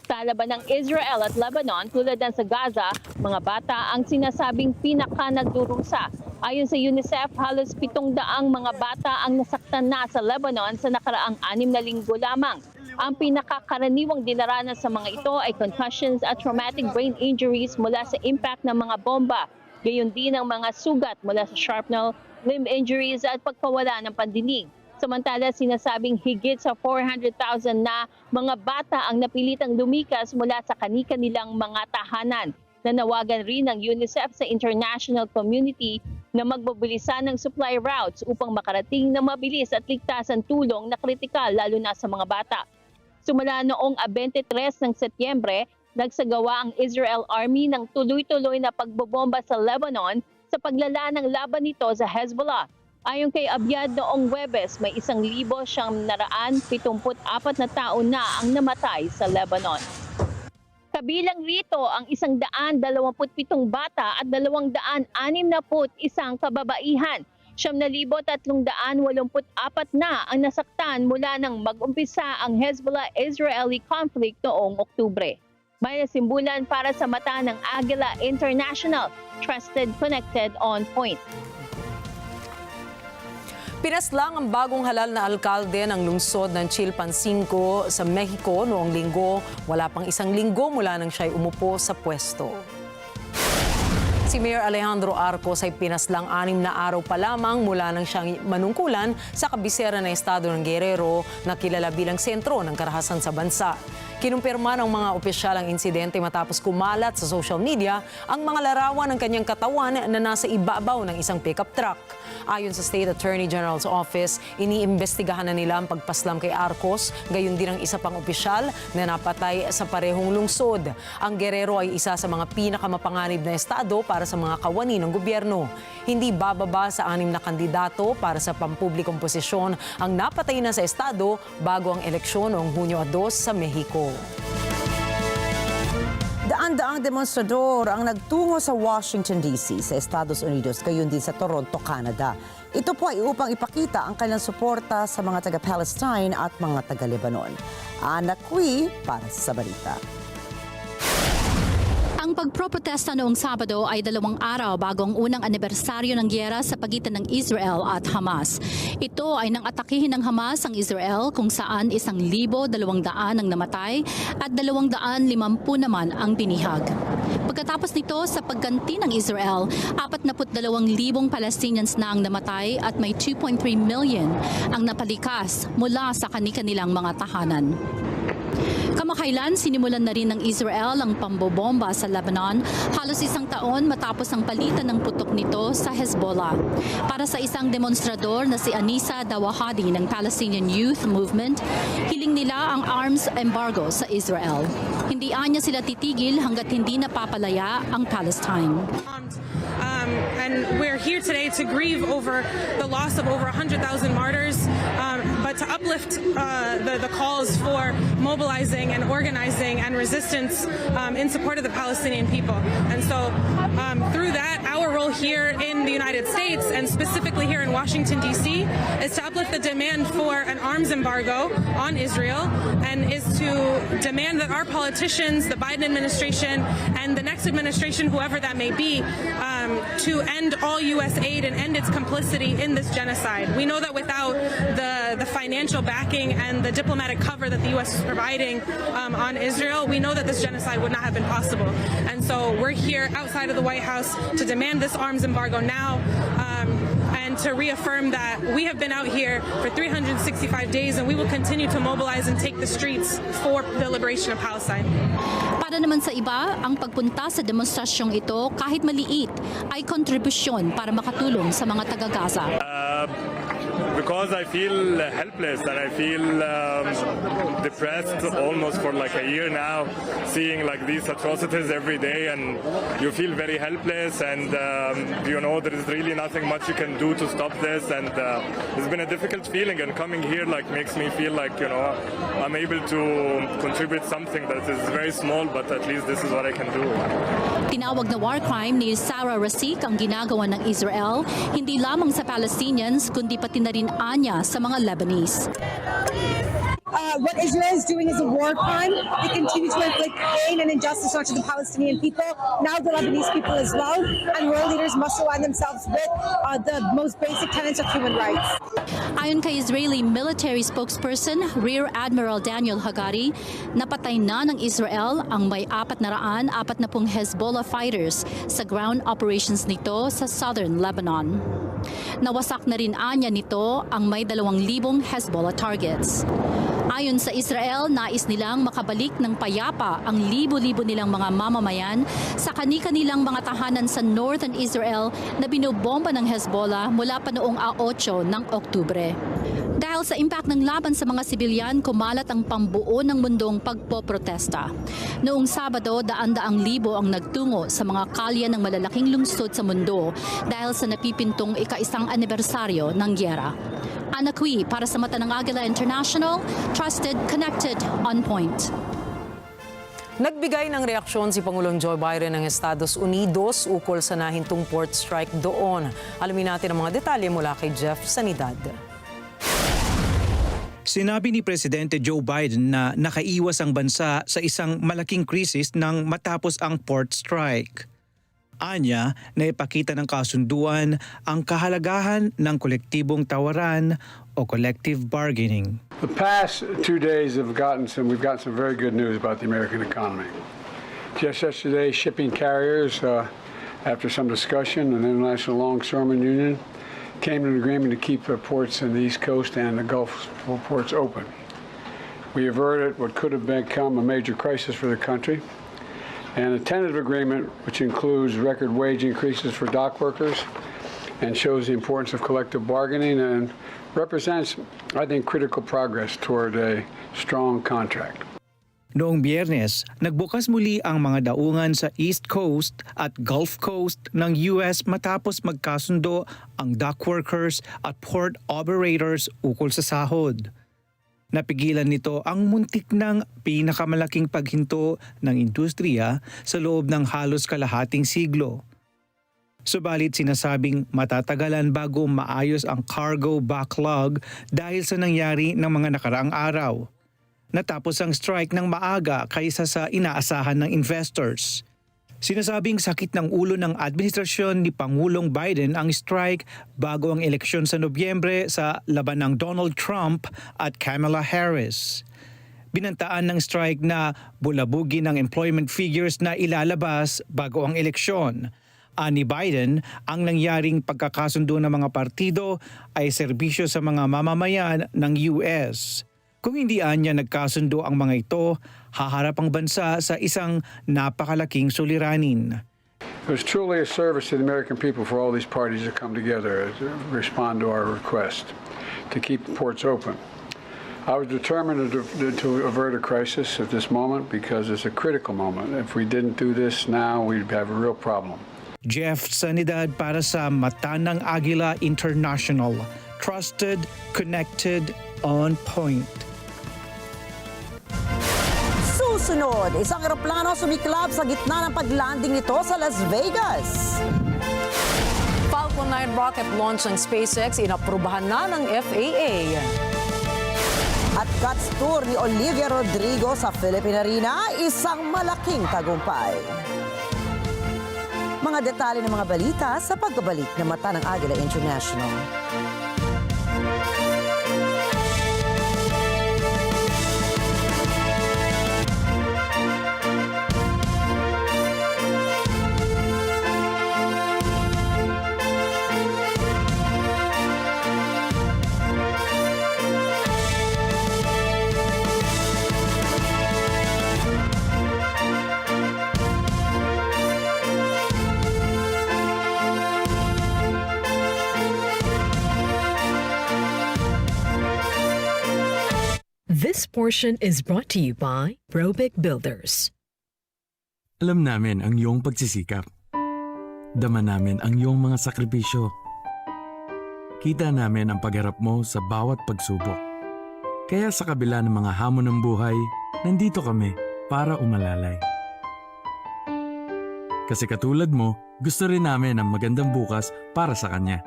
Sa laban ng Israel at Lebanon tulad ng sa Gaza, mga bata ang sinasabing pinaka-nagdurusa. Ayon sa UNICEF, halos 700 mga bata ang nasaktan na sa Lebanon sa nakaraang 6 na linggo lamang. Ang pinakakaraniwang dinaranas sa mga ito ay concussions at traumatic brain injuries mula sa impact ng mga bomba. Gayon din ang mga sugat mula sa shrapnel, limb injuries at pagkawala ng pandinig. Samantala, sinasabing higit sa 400,000 na mga bata ang napilitang lumikas mula sa kani-kanilang mga tahanan. Nanawagan rin ng UNICEF sa international community na magmobilisa ng supply routes upang makarating na mabilis at ligtas ang tulong na kritikal lalo na sa mga bata. Sumula noong 23 ng Setyembre, nagsagawa ang Israel Army ng tuloy-tuloy na pagbobomba sa Lebanon sa paglala ng laban nito sa Hezbollah. Ayon kay Abyad noong Huwebes, may 1,974 na tao na ang namatay sa Lebanon. Kabilang rito ang 127 bata at 261 kababaihan. 9,384 na ang nasaktan mula nang mag-umpisa ang Hezbollah-Israeli conflict noong Oktubre. May nasimbulan para sa mata ng Agila International, trusted, connected, on point. Pinaslang ang bagong halal na alkalde ng lungsod ng Chilpancingo sa Mexico noong linggo. Wala pang isang linggo mula nang siya'y umupo sa pwesto. Si Mayor Alejandro Arcos ay pinaslang 6 na araw pa lamang mula nang siyang manungkulan sa kabisera ng estado ng Guerrero na kilala bilang sentro ng karahasan sa bansa. Kinumpirma ng mga opisyal ang insidente matapos kumalat sa social media ang mga larawan ng kanyang katawan na nasa ibabaw ng isang pickup truck. Ayon sa State Attorney General's Office, iniimbestigahan na nila ang pagpaslam kay Arcos, gayon din ang isa pang opisyal na napatay sa parehong lungsod. Ang Guerrero ay isa sa mga pinakamapanganib na estado para sa mga kawani ng gobyerno. Hindi bababa sa 6 na kandidato para sa pampublikong posisyon ang napatay na sa estado bago ang eleksyon noong Hunyo 2 sa Mexico. Daan-daang demonstrador ang nagtungo sa Washington, D.C. sa Estados Unidos, gayon din sa Toronto, Canada. Ito po ay upang ipakita ang kanilang suporta sa mga taga-Palestine at mga taga-Lebanon. Ana Kui para sa balita. Ang pagproprotesta noong Sabado ay 2 araw bago ang unang anibersaryo ng giyera sa pagitan ng Israel at Hamas. Ito ay nang atakihin ng Hamas ang Israel kung saan 1,200 ang namatay at 250 naman ang binihag. Pagkatapos nito, sa pagganti ng Israel, 42,000 Palestinians na ang namatay at may 2.3 million ang napalikas mula sa kani-kanilang mga tahanan. Kamakailan, sinimulan na rin ng Israel ang pambobomba sa Lebanon halos 1 taon matapos ang palitan ng putok nito sa Hezbollah. Para sa isang demonstrador na si Anisa Dawahadi ng Palestinian Youth Movement, hiling nila ang arms embargo sa Israel. Hindi anya sila titigil hanggat hindi napapalaya ang Palestine. And we're here today to grieve over the loss of over 100,000 martyrs, but to uplift the calls for mobilizing and organizing and resistance in support of the Palestinian people. And so through that, our role here in the United States, and specifically here in Washington, D.C., is to uplift the demand for an arms embargo on Israel, and is to demand that our politicians, the Biden administration, and the next administration, whoever that may be, to end all U.S. aid and end its complicity in this genocide. We know that without the financial backing and the diplomatic cover that the U.S. is providing on Israel, we know that this genocide would not have been possible. And so we're here outside of the White House to demand this arms embargo now, and to reaffirm that we have been out here for 365 days and we will continue to mobilize and take the streets for the liberation of Palestine. Para naman sa iba, ang pagpunta sa demonstrasyong ito kahit maliit ay kontribusyon para makatulong sa mga taga-Gaza. Because I feel helpless and I feel depressed almost for like a year now, seeing like these atrocities every day, and you feel very helpless, and you know there is really nothing much you can do to stop this, and it's been a difficult feeling, and coming here like makes me feel like, you know, I'm able to contribute something that is very small, but at least this is what I can do. Tinawag na war crime ni Sarah Rasik ang ginagawa ng Israel, hindi lamang sa Palestinians kundi pati na rin anya sa mga Lebanese. What Israel is doing is a war crime. They continue to inflict pain and injustice not to the Palestinian people, now the Lebanese people as well. And world leaders must align themselves with the most basic tenets of human rights. Ayon kay Israeli military spokesperson Rear Admiral Daniel Hagari, napatay na ng Israel ang may 440 Hezbollah fighters sa ground operations nito sa southern Lebanon. Nawasak na rin anya nito ang may 2,000 Hezbollah targets. Ayon sa Israel, nais nilang makabalik ng payapa ang libo-libo nilang mga mamamayan sa kani-kanilang mga tahanan sa northern Israel na binobomba ng Hezbollah mula pa noong 8 ng Oktubre. Dahil sa impact ng laban sa mga sibilyan, kumalat ang pambuo ng mundong pagpoprotesta. Noong Sabado, daan-daang libo ang nagtungo sa mga kalye ng malalaking lungsod sa mundo dahil sa napipintong ika-1 anibersaryo ng gyera. Anakwi para sa mata ng Agila International, trusted, connected, on point. Nagbigay ng reaksyon si Pangulong Joe Biden ng Estados Unidos ukol sa nahintong port strike doon. Alamin natin ang mga detalye mula kay Jeff Sanidad. Sinabi ni Presidente Joe Biden na nakaiwas ang bansa sa isang malaking krisis nang matapos ang port strike. Anya, naipakita ng kasunduan ang kahalagahan ng kolektibong tawaran o collective bargaining. The past 2 days we've gotten some very good news about the American economy. Just yesterday, shipping carriers, after some discussion, an International Longshoremen Union came to an agreement to keep the ports in the East Coast and the Gulf ports open. We averted what could have become a major crisis for the country, and a tentative agreement which includes record wage increases for dock workers and shows the importance of collective bargaining and represents, I think, critical progress toward a strong contract. Noong Biyernes, nagbukas muli ang mga daungan sa East Coast at Gulf Coast ng US matapos magkasundo ang dock workers at port operators ukol sa sahod. Napigilan nito ang muntik ng pinakamalaking paghinto ng industriya sa loob ng halos kalahating siglo. Subalit sinasabing matatagalan bago maayos ang cargo backlog dahil sa nangyari ng mga nakaraang araw. Natapos ang strike ng maaga kaysa sa inaasahan ng investors. Sinasabing sakit ng ulo ng administrasyon ni Pangulong Biden ang strike bago ang eleksyon sa Nobyembre sa laban ng Donald Trump at Kamala Harris. Binantaan ng strike na bulabugin ang employment figures na ilalabas bago ang eleksyon. Ani Biden, ang nangyaring pagkakasundo ng mga partido ay serbisyo sa mga mamamayan ng US. Kung hindi anya nagkasundo ang mga ito, haharap ang bansa sa isang napakalaking suliranin. It was truly a service to the American people for all these parties to come together to respond to our request to keep the ports open. I was determined to avert a crisis at this moment because it's a critical moment. If we didn't do this now, we'd have a real problem. Jeff Sanidad para sa Mata ng Agila International. Trusted, connected, on point. Susunod, isang eroplano sumiklab sa gitna ng paglanding nito sa Las Vegas. Falcon 9 rocket launch ng SpaceX inaprubahan na ng FAA. At Cuts Tour ni Olivia Rodrigo sa Philippine Arena, isang malaking tagumpay. Mga detalye ng mga balita sa pagbabalik ng Mata ng Agila International. This portion is brought to you by Robic Builders. Alam namin ang iyong pagsisikap. Dama namin ang iyong mga sakripisyo. Kita namin ang pagharap mo sa bawat pagsubok. Kaya sa kabila ng mga hamon ng buhay, nandito kami para umalalay. Kasi katulad mo, gusto rin namin ang magandang bukas para sa kanya.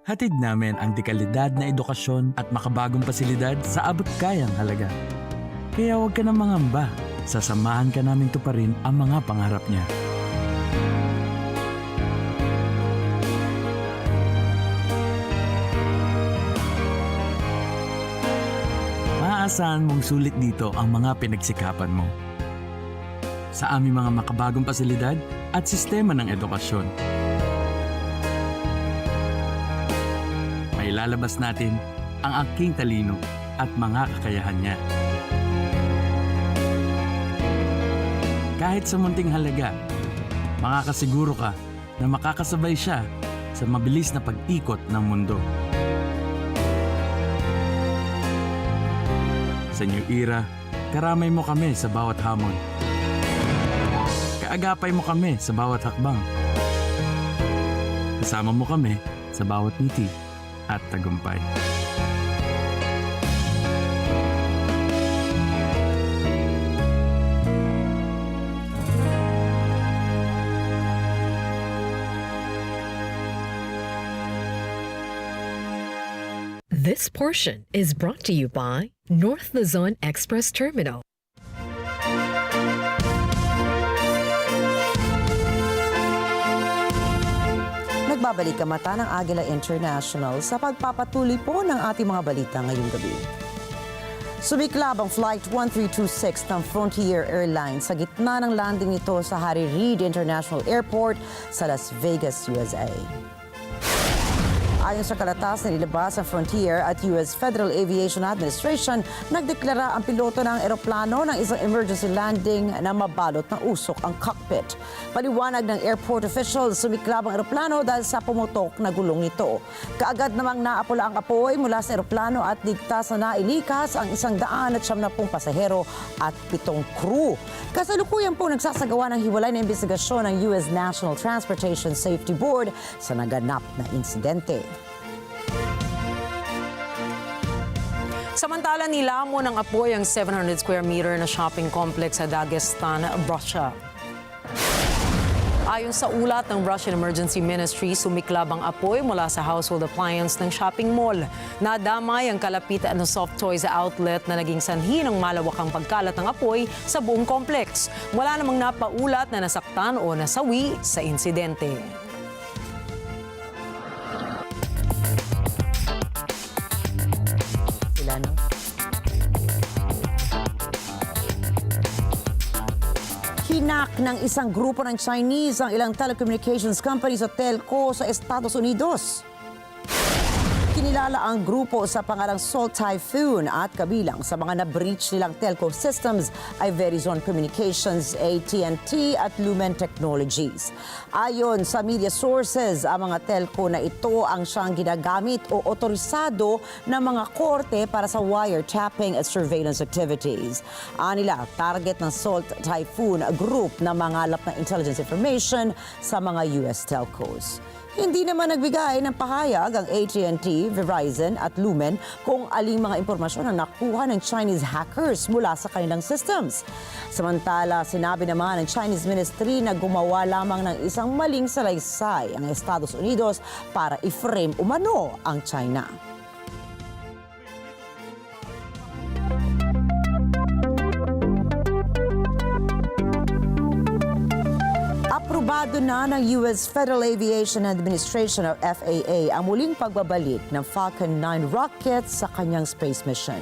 Hatid namin ang dekalidad na edukasyon at makabagong pasilidad sa abot kayang halaga. Kaya huwag ka na mangamba. Sasamahan ka namin tuparin ang mga pangarap niya. Maaasahan mong sulit dito ang mga pinagsikapan mo. Sa aming mga makabagong pasilidad at sistema ng edukasyon. Mailalabas natin ang aking talino at mga kakayahan niya. Kahit sa munting halaga, makakasiguro ka na makakasabay siya sa mabilis na pag-ikot ng mundo. Sa new era, karamay mo kami sa bawat hamon. Kaagapay mo kami sa bawat hakbang. Kasama mo kami sa bawat ngiti at tagumpay. This portion is brought to you by North Luzon Express Terminal. Nagbabalik ang mata ng Agila International sa pagpapatuloy po ng ating mga balita ngayong gabi. Sumiklab ang Flight 1326 ng Frontier Airlines sa gitna ng landing nito sa Harry Reid International Airport sa Las Vegas, USA. Ayon sa kalatas na nilabas ng Frontier at US Federal Aviation Administration, nagdeklara ang piloto ng eroplano ng isang emergency landing na mabalot ng usok ang cockpit. Paliwanag ng airport officials, sumiklab ang eroplano dahil sa pumutok na gulong nito. Kaagad namang naapula ang apoy mula sa eroplano at ligtas na nailikas ang 190 pasahero at 7 crew. Kasalukuyan po nagsasagawa ng hiwalay na investigasyon ng US National Transportation Safety Board sa naganap na insidente. Samantala, nilamo ng apoy ang 700 square meter na shopping complex sa Dagestan, Russia. Ayon sa ulat ng Russian Emergency Ministry, sumiklab ang apoy mula sa household appliance ng shopping mall. Nadamay ang kalapitan ng soft toys outlet na naging sanhi ng malawakang pagkalat ng apoy sa buong complex. Wala namang napaulat na nasaktan o nasawi sa insidente. Hinak ng isang grupo ng Chinese ang ilang telecommunications companies at telco sa Estados Unidos. Kinilala ang grupo sa pangalang Salt Typhoon at kabilang sa mga na-breach nilang telco systems ay Verizon Communications, AT&T at Lumen Technologies. Ayon sa media sources, ang mga telco na ito ang siyang ginagamit o otorisado ng mga korte para sa wiretapping at surveillance activities. Anila, target ng Salt Typhoon group na mangalap ng intelligence information sa mga US telcos. Hindi naman nagbigay ng pahayag ang AT&T, Verizon at Lumen kung aling mga impormasyon ang nakuha ng Chinese hackers mula sa kanilang systems. Samantala, sinabi naman ng Chinese Ministry na gumawa lamang ng isang maling salaysay ang Estados Unidos para i-frame umano ang China. Aprobado na ng US Federal Aviation Administration o FAA ang muling pagbabalik ng Falcon 9 rocket sa kanyang space mission.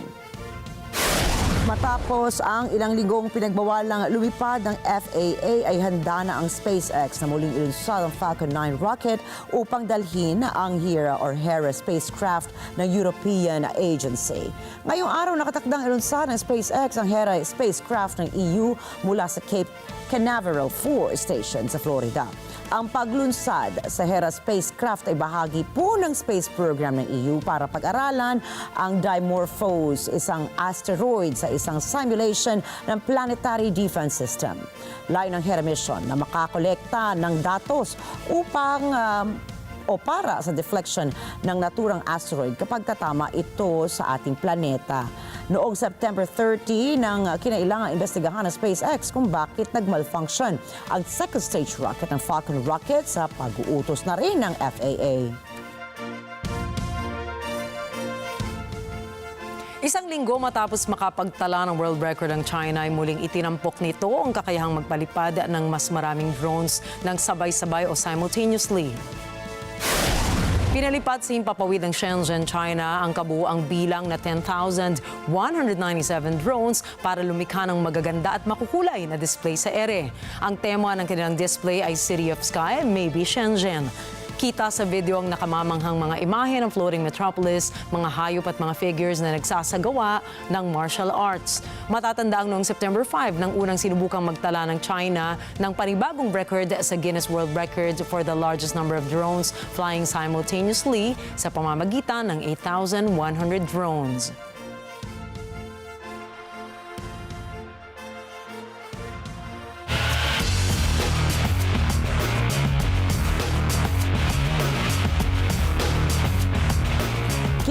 Matapos ang ilang linggong pinagbawalang lumipad ng FAA ay handa na ang SpaceX na muling ilunsad ang Falcon 9 rocket upang dalhin ang Hera spacecraft ng European Agency. Ngayong araw nakatakdang ilunsad ng SpaceX ang Hera spacecraft ng EU mula sa Cape Canaveral 4 Station sa Florida. Ang paglunsad sa Hera spacecraft ay bahagi po ng space program ng EU para pag-aralan ang Dimorphos, isang asteroid sa isang simulation ng Planetary Defense System. Layo ng Hera mission na makakolekta ng datos upang o para sa deflection ng naturang asteroid kapag tatama ito sa ating planeta. Noong September 30, nang kinailangan investigahan ng SpaceX kung bakit nag-malfunction ang second stage rocket ng Falcon rocket sa pag-uutos na rin ng FAA. Isang linggo matapos makapagtala ng world record ang China ay muling itinampok nito ang kakayahang magpalipad ng mas maraming drones ng sabay-sabay o simultaneously. Pinalipad sa himpapawid ng Shenzhen, China ang kabuuang bilang na 10,197 drones para lumikha ng magaganda at makukulay na display sa ere. Ang tema ng kanilang display ay City of Sky, Maybe Shenzhen. Kita sa video ang nakamamanghang mga imahe ng floating metropolis, mga hayop at mga figures na nagsasagawa ng martial arts. Matatandaang noong September 5 nang unang sinubukang magtala ng China ng panibagong record sa Guinness World Record for the largest number of drones flying simultaneously sa pamamagitan ng 8,100 drones.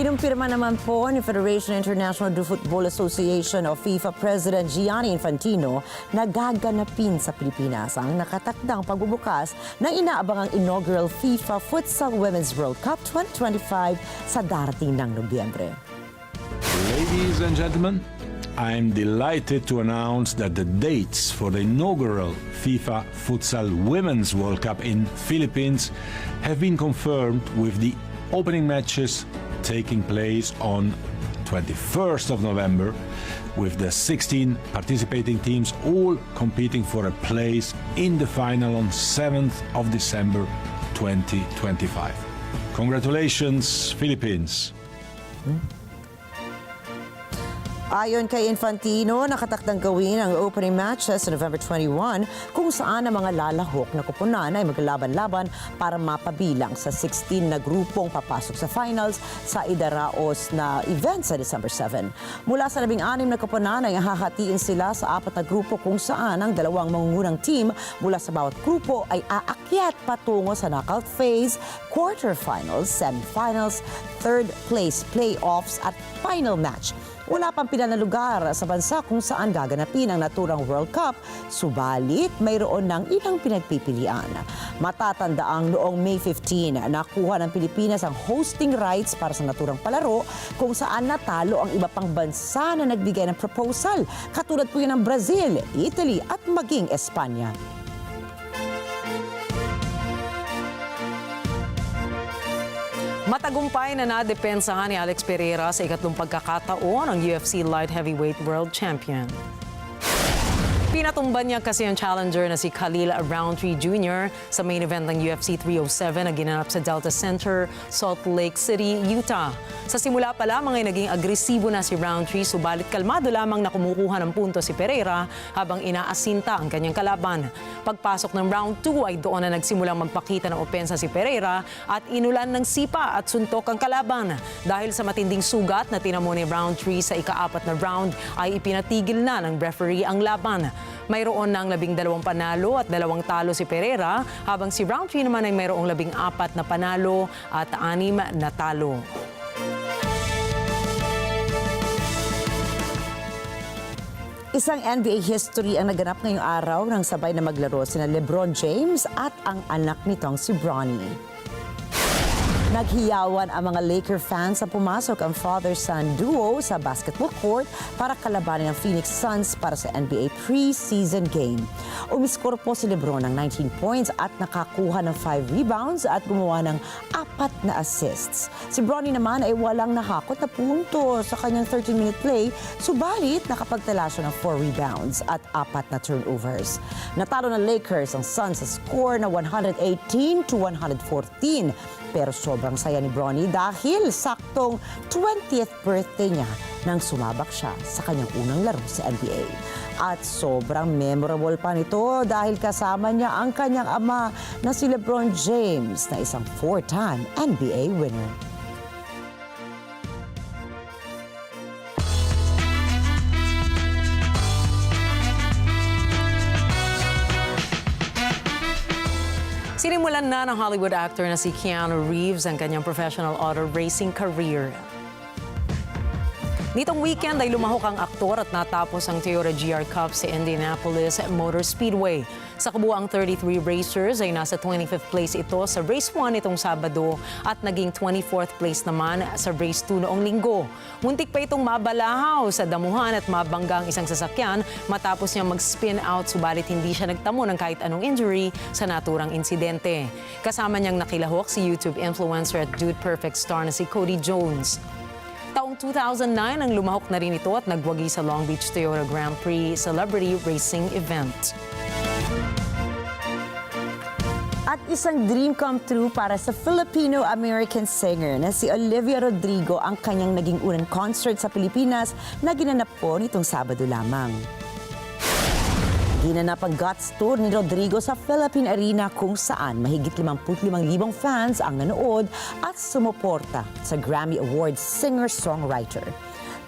Kinumpirma naman po ni Federation International de Football Association o FIFA President Gianni Infantino na gaganapin sa Pilipinas ang nakatakdang pagbubukas ng inaabangang inaugural FIFA Futsal Women's World Cup 2025 sa darating ng Nobyembre. Ladies and gentlemen, I'm delighted to announce that the dates for the inaugural FIFA Futsal Women's World Cup in Philippines have been confirmed with the opening matches taking place on 21st of November with the 16 participating teams all competing for a place in the final on 7th of December 2025. Congratulations, Philippines! Ayon kay Infantino, nakatakdang gawin ang opening matches sa November 21 kung saan ang mga lalahok na kupunan ay maglalaban-laban para mapabilang sa 16 na grupong papasok sa finals sa idaraos na event sa December 7. Mula sa 16 na kupunan ay hahatiin sila sa 4 na grupo kung saan ang dalawang mangungunang team mula sa bawat grupo ay aakyat patungo sa knockout phase, quarterfinals, semifinals, third place playoffs at final match. Wala pang pila na lugar sa bansa kung saan gaganapin ang naturang World Cup, subalit mayroon ng ilang pinagpipilian. Matatandaang noong May 15, nakuha ng Pilipinas ang hosting rights para sa naturang palaro kung saan natalo ang iba pang bansa na nagbigay ng proposal, katulad po yan ng Brazil, Italy at maging Espanya. Matagumpay na nadepensahan ni Alex Pereira sa ikatlong pagkakataon ng UFC Light Heavyweight World Champion. Pinatumban niya kasi ang challenger na si Khalil Roundtree Jr. sa main event ng UFC 307 na ginanap sa Delta Center, Salt Lake City, Utah. Sa simula pa lamang ay naging agresibo na si Roundtree, subalit kalmado lamang na kumukuha ng punto si Pereira habang inaasinta ang kanyang kalaban. Pagpasok ng round 2 ay doon na nagsimulang magpakita ng opensa si Pereira at inulan ng sipa at suntok ang kalaban. Dahil sa matinding sugat na tinamo ni Roundtree sa ika-4 na round ay ipinatigil na ng referee ang laban. Mayroon ng 12 panalo at 2 talo si Pereira, habang si Roundtree naman ay mayroong 14 na panalo at 6 na talo. Isang NBA history ang naganap ngayong araw nang sabay na maglaro sina LeBron James at ang anak nitong si Bronny. Naghiyawan ang mga Laker fans sa pumasok ang father-son duo sa basketball court para kalabanin ang Phoenix Suns para sa NBA preseason game. Umiskor po si LeBron ng 19 points at nakakuha ng 5 rebounds at gumawa ng 4 na assists. Si Bronny naman ay walang nahakot na punto sa kanyang 13-minute play, subalit nakapagtala siya ng 4 rebounds at 4 na turnovers. Natalo ng Lakers ang Suns sa score na 118-114. Pero sobrang saya ni Bronny dahil saktong 20th birthday niya nang sumabak siya sa kanyang unang laro sa NBA. At sobrang memorable pa nito dahil kasama niya ang kanyang ama na si LeBron James na isang 4-time NBA winner. Sinimulan na ng Hollywood actor na si Keanu Reeves ang kanyang professional auto racing career. Nitong weekend ay lumahok ang aktor at natapos ang Toyota GR Cup sa Indianapolis Motor Speedway. Sa kabuuang 33 racers ay nasa 25th place ito sa Race 1 itong Sabado at naging 24th place naman sa Race 2 noong Linggo. Muntik pa itong mabalahaw sa damuhan at mabangga ang isang sasakyan matapos niya mag-spin out subalit hindi siya nagtamo ng kahit anong injury sa naturang insidente. Kasama niyang nakilahok si YouTube influencer at Dude Perfect star na si Cody Jones. Taong 2009 ang lumahok na rin ito at nagwagi sa Long Beach Toyota Grand Prix Celebrity Racing Event. At isang dream come true para sa Filipino-American singer na si Olivia Rodrigo ang kanyang naging unang concert sa Pilipinas na ginanap po nitong Sabado lamang. Ginanap ang Guts Tour ni Rodrigo sa Philippine Arena kung saan mahigit 55,000 fans ang nanood at sumuporta sa Grammy Awards singer-songwriter.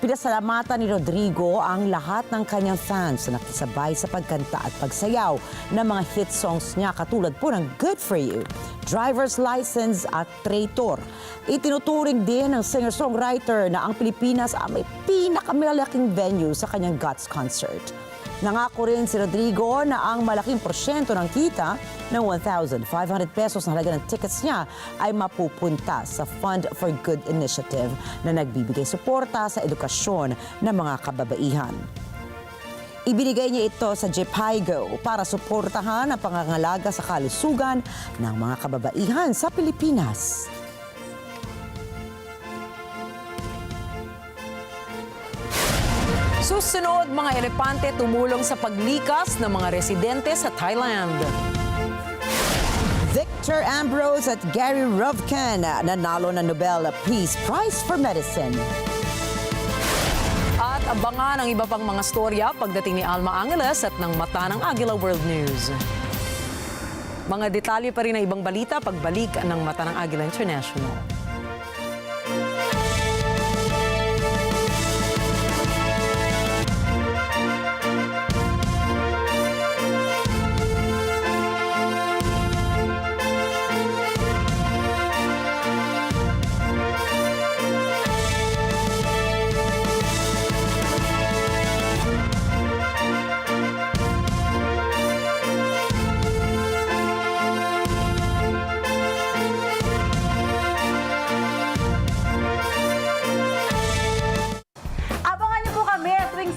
Pinasalamatan ni Rodrigo ang lahat ng kanyang fans na nakisabay sa pagkanta at pagsayaw ng mga hit songs niya katulad po ng Good For You, Driver's License at Traitor. Itinuturing din ng singer-songwriter na ang Pilipinas ang may pinakamalaking venue sa kanyang Guts concert. Nangako rin si Rodrigo na ang malaking porsyento ng kita ng 1,500 pesos na halaga ng tickets niya ay mapupunta sa Fund for Good Initiative na nagbibigay suporta sa edukasyon ng mga kababaihan. Ibinigay niya ito sa Jepigo para suportahan ang pangangalaga sa kalusugan ng mga kababaihan sa Pilipinas. Susunod, mga elepante tumulong sa paglikas ng mga residente sa Thailand. Victor Ambrose at Gary Ruvkun nanalo ng Nobel Peace Prize for Medicine. At abangan ang iba pang mga storya pagdating ni Alma Angeles at ng Mata ng Agila World News. Mga detalye pa rin ng ibang balita pagbalik ng Mata ng Agila International.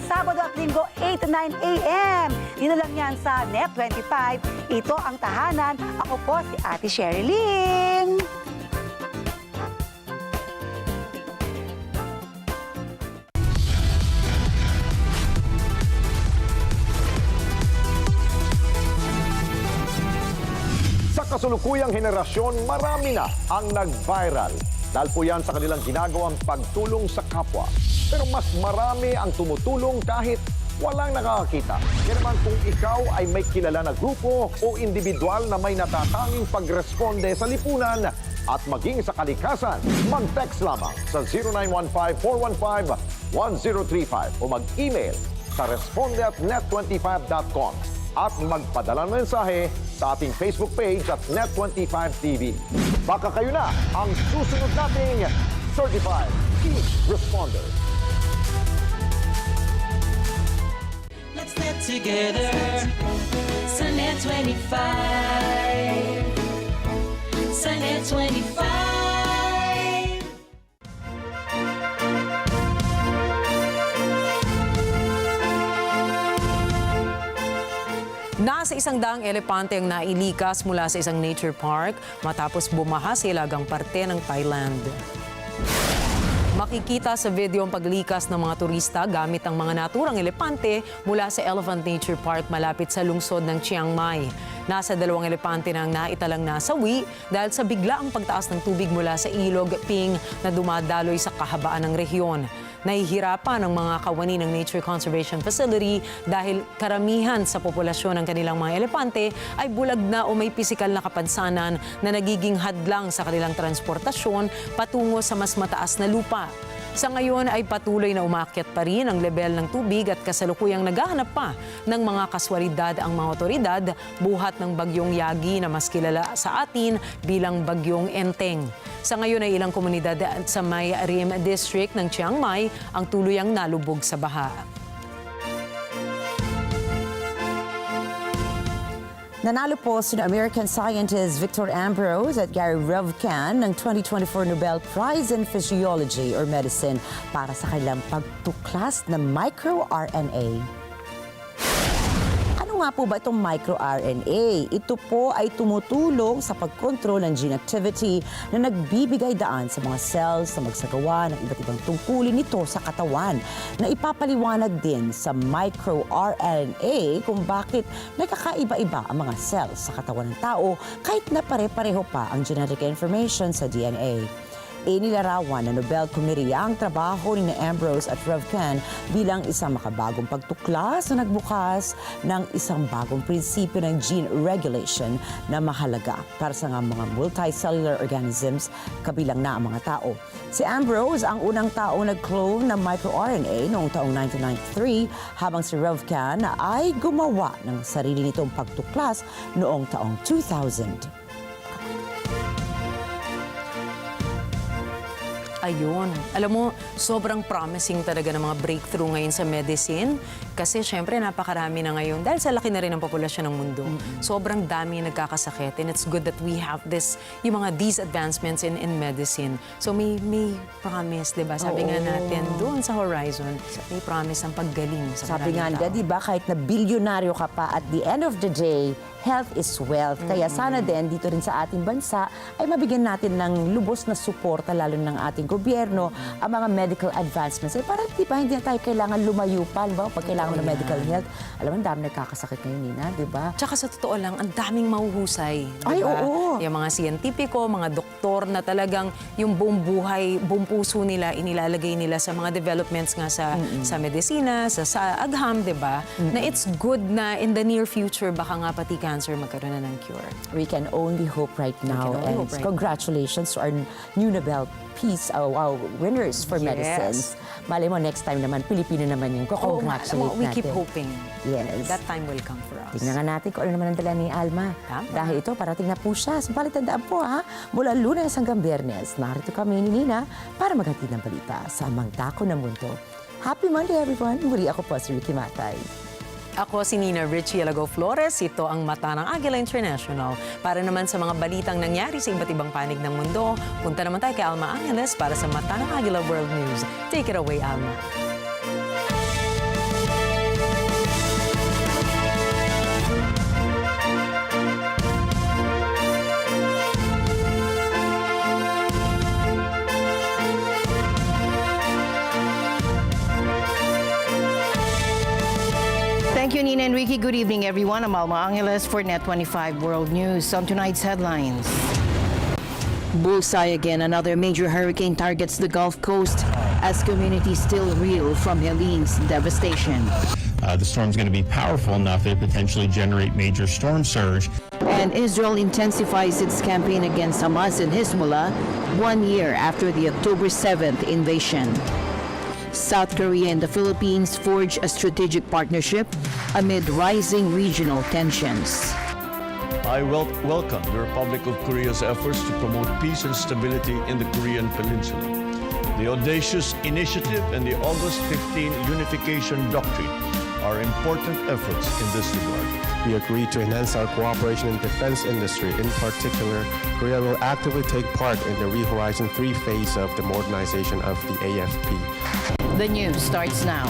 Sabado at Linggo, 8 to 9 a.m. Dito lang yan sa Net 25. Ito ang tahanan. Ako po si Ate Sherilyn. Sa kasulukuyang henerasyon, marami na ang nag-viral. Dahil po yan sa kanilang ginagawang pagtulong sa kapwa. Pero mas marami ang tumutulong kahit walang nakakakita. Kaya naman kung ikaw ay may kilala na grupo o individual na may natatanging pagresponde sa lipunan at maging sa kalikasan, mag-text lamang sa 0915-415-1035 o mag-email sa responde@net25.com at magpadala ng mensahe sa ating Facebook page at Net25TV. Baka kayo na ang susunod nating Certified Key Responder. Let's net together sa Net25. Sa Net25. Nasa 100 elepante ang nailikas mula sa isang nature park matapos bumaha sa ilagang parte ng Thailand. Makikita sa video ang paglikas ng mga turista gamit ang mga naturang elepante mula sa Elephant Nature Park malapit sa lungsod ng Chiang Mai. Nasa 2 elepante na ang naitalang nasawi dahil sa biglaang pagtaas ng tubig mula sa ilog Ping na dumadaloy sa kahabaan ng rehiyon. Nahihirapan ang mga kawani ng Nature Conservation Facility dahil karamihan sa populasyon ng kanilang mga elepante ay bulag na o may pisikal na kapansanan na nagiging hadlang sa kanilang transportasyon patungo sa mas mataas na lupa. Sa ngayon ay patuloy na umakyat pa rin ang level ng tubig at kasalukuyang naghahanap pa ng mga kaswalidad ang mga otoridad buhat ng bagyong Yagi na mas kilala sa atin bilang bagyong Enteng. Sa ngayon ay ilang komunidad sa May Rim District ng Chiang Mai ang tuluyang nalubog sa baha. Nanalo po si American scientist Victor Ambrose at Gary Revcan ng 2024 Nobel Prize in Physiology or Medicine para sa kanilang pagtuklas ng microRNA. Ano nga po ba itong microRNA? Ito po ay tumutulong sa pagkontrol ng gene activity na nagbibigay daan sa mga cells na magsagawa ng iba't ibang tungkulin nito sa katawan, na ipapaliwanag din sa microRNA kung bakit nagkakaiba-iba ang mga cells sa katawan ng tao kahit na pare-pareho pa ang genetic information sa DNA. Inilarawan ng Nobel Committee ang trabaho ni Ambrose at Revcan bilang isang makabagong pagtuklas na nagbukas ng isang bagong prinsipyo ng gene regulation na mahalaga para sa mga multicellular organisms, kabilang na ang mga tao. Si Ambrose ang unang taong nag-clone ng microRNA noong taong 1993, habang si Revcan ay gumawa ng sarili nitong pagtuklas noong taong 2000. Ayun. Alam mo, sobrang promising talaga ng mga breakthrough ngayon sa medicine. Kasi syempre napakarami na ngayon. Dahil sa laki na rin ng populasyon ng mundo, sobrang dami nagkakasakit. And it's good that we have these advancements in medicine. So may promise, di ba? Sabi nga natin, doon sa horizon, may promise ng paggaling sa Sabi nga maraming tao. di ba, kahit na bilyonaryo ka pa, at the end of the day, health is wealth. Kaya sana din dito rin sa ating bansa ay mabigyan natin ng lubos na suporta, lalo ng ating gobyerno, ang mga medical advancements. Ay parang di ba, hindi na tayo kailangan lumayo pa, di ba? Pag kailangan ng medical health. Alam mo, ang dami nagkakasakit ngayon, Nina, di ba? Tsaka sa totoo lang, ang daming mahuhusay. Ay, diba? oo. Yung mga siyentipiko, mga doktor na talagang yung buong buhay, buong puso nila, inilalagay nila sa mga developments nga sa medisina, sa agham, di ba? Na it's good na in the near future, baka nga pati cancer magkaroon na ng cure. We can only hope right now. And congratulations to our new Nobel Peace winners for medicines. Malay mo, next time naman, Pilipino naman yung congratulate natin. We keep hoping. Yes. That time will come for us. Tingnan nga natin kung ano naman ang dala ni Alma. Dahil ito, parating na po siya. Subalit tandaan po mula Lunes hanggang Biyernes, narito kami ni Nina para maghatid ng balita sa amang dako ng mundo. Happy Monday, everyone. Muli ako po si Rikki Mathay. Ako si Rikki Alagao Flores. Ito ang Mata ng Agila International. Para naman sa mga balitang nangyari sa iba't ibang panig ng mundo, punta naman tayo kay Alma Angeles para sa Mata ng Agila World News. Take it away, Alma. Thank you, Nina and Rikki. Good evening, everyone. I'm Alma Angeles for Net 25 World News. On tonight's headlines. Bullseye again. Another major hurricane targets the Gulf Coast as communities still reel from Helene's devastation. The storm's going to be powerful enough that it potentially generate major storm surge. And Israel intensifies its campaign against Hamas and Hezbollah 1 year after the October 7th invasion. South Korea and the Philippines forge a strategic partnership amid rising regional tensions. I welcome the Republic of Korea's efforts to promote peace and stability in the Korean Peninsula. The audacious initiative and the August 15 Unification Doctrine are important efforts in this regard. We agreed to enhance our cooperation in the defense industry. In particular, Korea will actively take part in the Re-Horizon 3 phase of the modernization of the AFP. The news starts now.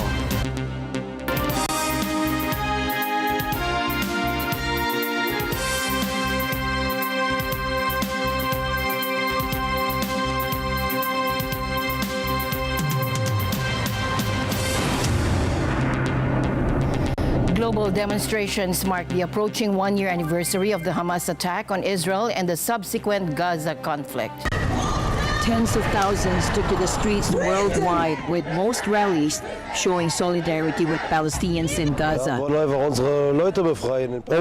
Global demonstrations mark the approaching one-year anniversary of the Hamas attack on Israel and the subsequent Gaza conflict. Tens of thousands took to the streets worldwide, with most rallies showing solidarity with Palestinians in Gaza. All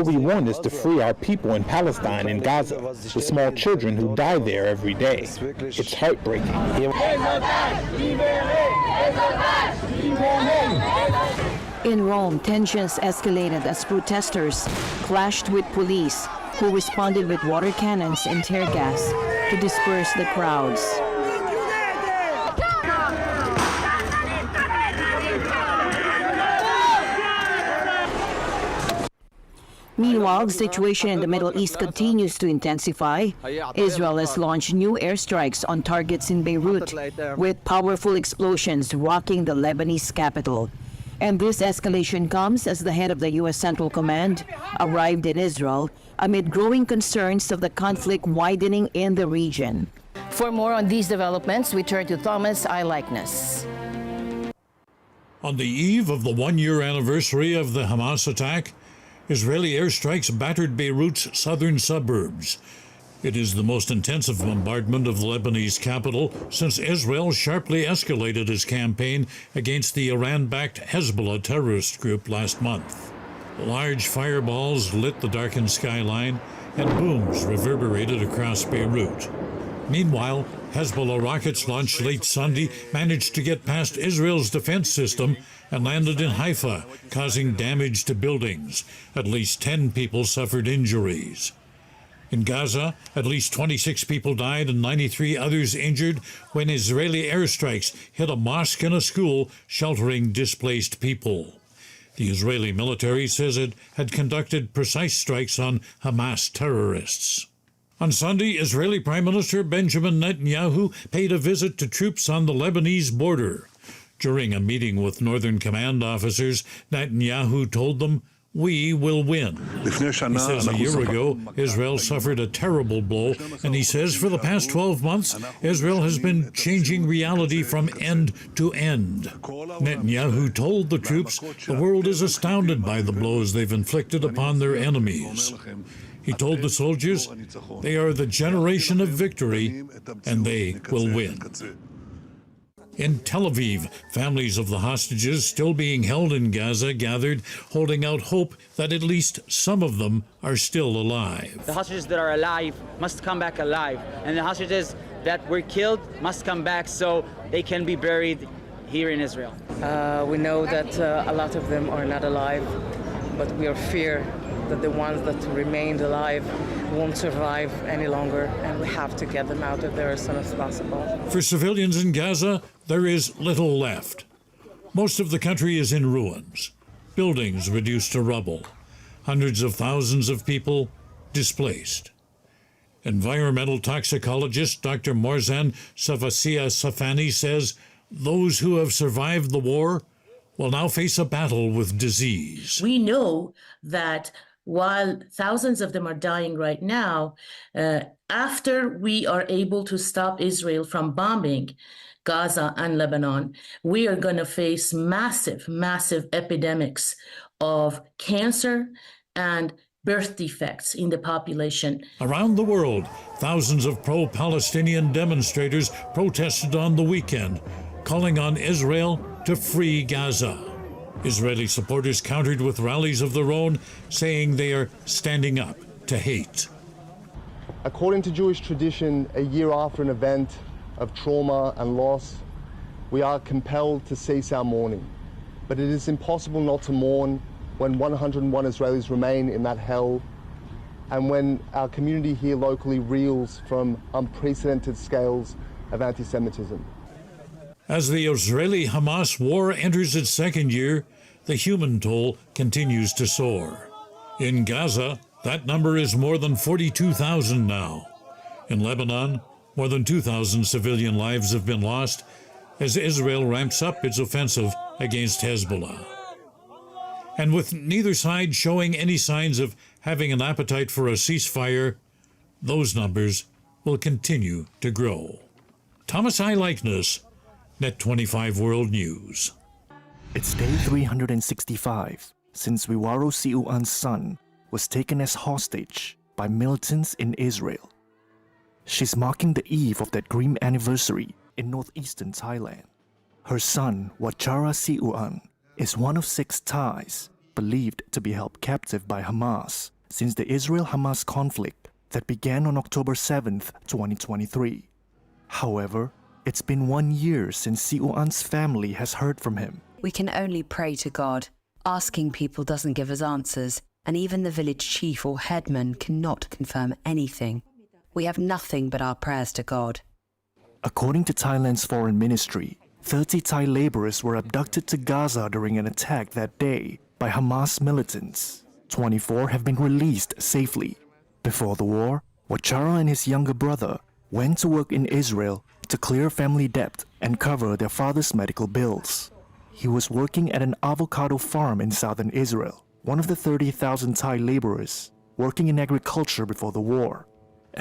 we want is to free our people in Palestine and Gaza, the small children who die there every day. It's heartbreaking. In Rome, tensions escalated as protesters clashed with police, who responded with water cannons and tear gas. to disperse the crowds. Meanwhile, the situation in the Middle East continues to intensify. Israel has launched new airstrikes on targets in Beirut, with powerful explosions rocking the Lebanese capital. And this escalation comes as the head of the U.S. Central Command arrived in Israel amid growing concerns of the conflict widening in the region. For more on these developments, we turn to Thomas Eyelikeness. On the eve of the one-year anniversary of the Hamas attack, Israeli airstrikes battered Beirut's southern suburbs. It is the most intensive bombardment of the Lebanese capital since Israel sharply escalated its campaign against the Iran-backed Hezbollah terrorist group last month. Large fireballs lit the darkened skyline, and booms reverberated across Beirut. Meanwhile, Hezbollah rockets launched late Sunday managed to get past Israel's defense system and landed in Haifa, causing damage to buildings. At least 10 people suffered injuries. In Gaza, at least 26 people died and 93 others injured when Israeli airstrikes hit a mosque and a school sheltering displaced people. The Israeli military says it had conducted precise strikes on Hamas terrorists. On Sunday, Israeli Prime Minister Benjamin Netanyahu paid a visit to troops on the Lebanese border. During a meeting with Northern Command officers, Netanyahu told them, "We will win." He says a year ago, Israel suffered a terrible blow, and he says for the past 12 months, Israel has been changing reality from end to end. Netanyahu told the troops the world is astounded by the blows they've inflicted upon their enemies. He told the soldiers, they are the generation of victory, and they will win. In Tel Aviv, families of the hostages still being held in Gaza gathered, holding out hope that at least some of them are still alive. The hostages that are alive must come back alive, and the hostages that were killed must come back so they can be buried here in Israel. We know that a lot of them are not alive, but we are fear that the ones that remained alive won't survive any longer, and we have to get them out of there as soon as possible. For civilians in Gaza, there is little left. Most of the country is in ruins, buildings reduced to rubble, hundreds of thousands of people displaced. Environmental toxicologist Dr. Morzan Savasia Safani says those who have survived the war will now face a battle with disease. We know that while thousands of them are dying right now, after we are able to stop Israel from bombing Gaza and Lebanon, we are going to face massive, massive epidemics of cancer and birth defects in the population. Around the world, thousands of pro-Palestinian demonstrators protested on the weekend, calling on Israel to free Gaza. Israeli supporters countered with rallies of their own, saying they are standing up to hate. According to Jewish tradition, a year after an event of trauma and loss, we are compelled to cease our mourning. But it is impossible not to mourn when 101 Israelis remain in that hell, and when our community here locally reels from unprecedented scales of anti-Semitism. As the Israeli-Hamas war enters its second year, the human toll continues to soar. In Gaza, that number is more than 42,000 now. In Lebanon, more than 2,000 civilian lives have been lost as Israel ramps up its offensive against Hezbollah. And with neither side showing any signs of having an appetite for a ceasefire, those numbers will continue to grow. Thomas Eyelikeness, Net 25 World News. It's day 365 since Wiwaro Siuan's son was taken as hostage by militants in Israel. She's marking the eve of that grim anniversary in northeastern Thailand. Her son, Wachara Siuan, is one of 6 Thais believed to be held captive by Hamas since the Israel-Hamas conflict that began on October 7th, 2023. However, it's been 1 year since Siuan's family has heard from him. We can only pray to God. Asking people doesn't give us answers, and even the village chief or headman cannot confirm anything. We have nothing but our prayers to God. According to Thailand's foreign ministry, 30 Thai laborers were abducted to Gaza during an attack that day by Hamas militants. 24 have been released safely. Before the war, Wachara and his younger brother went to work in Israel to clear family debt and cover their father's medical bills. He was working at an avocado farm in southern Israel, one of the 30,000 Thai laborers working in agriculture before the war.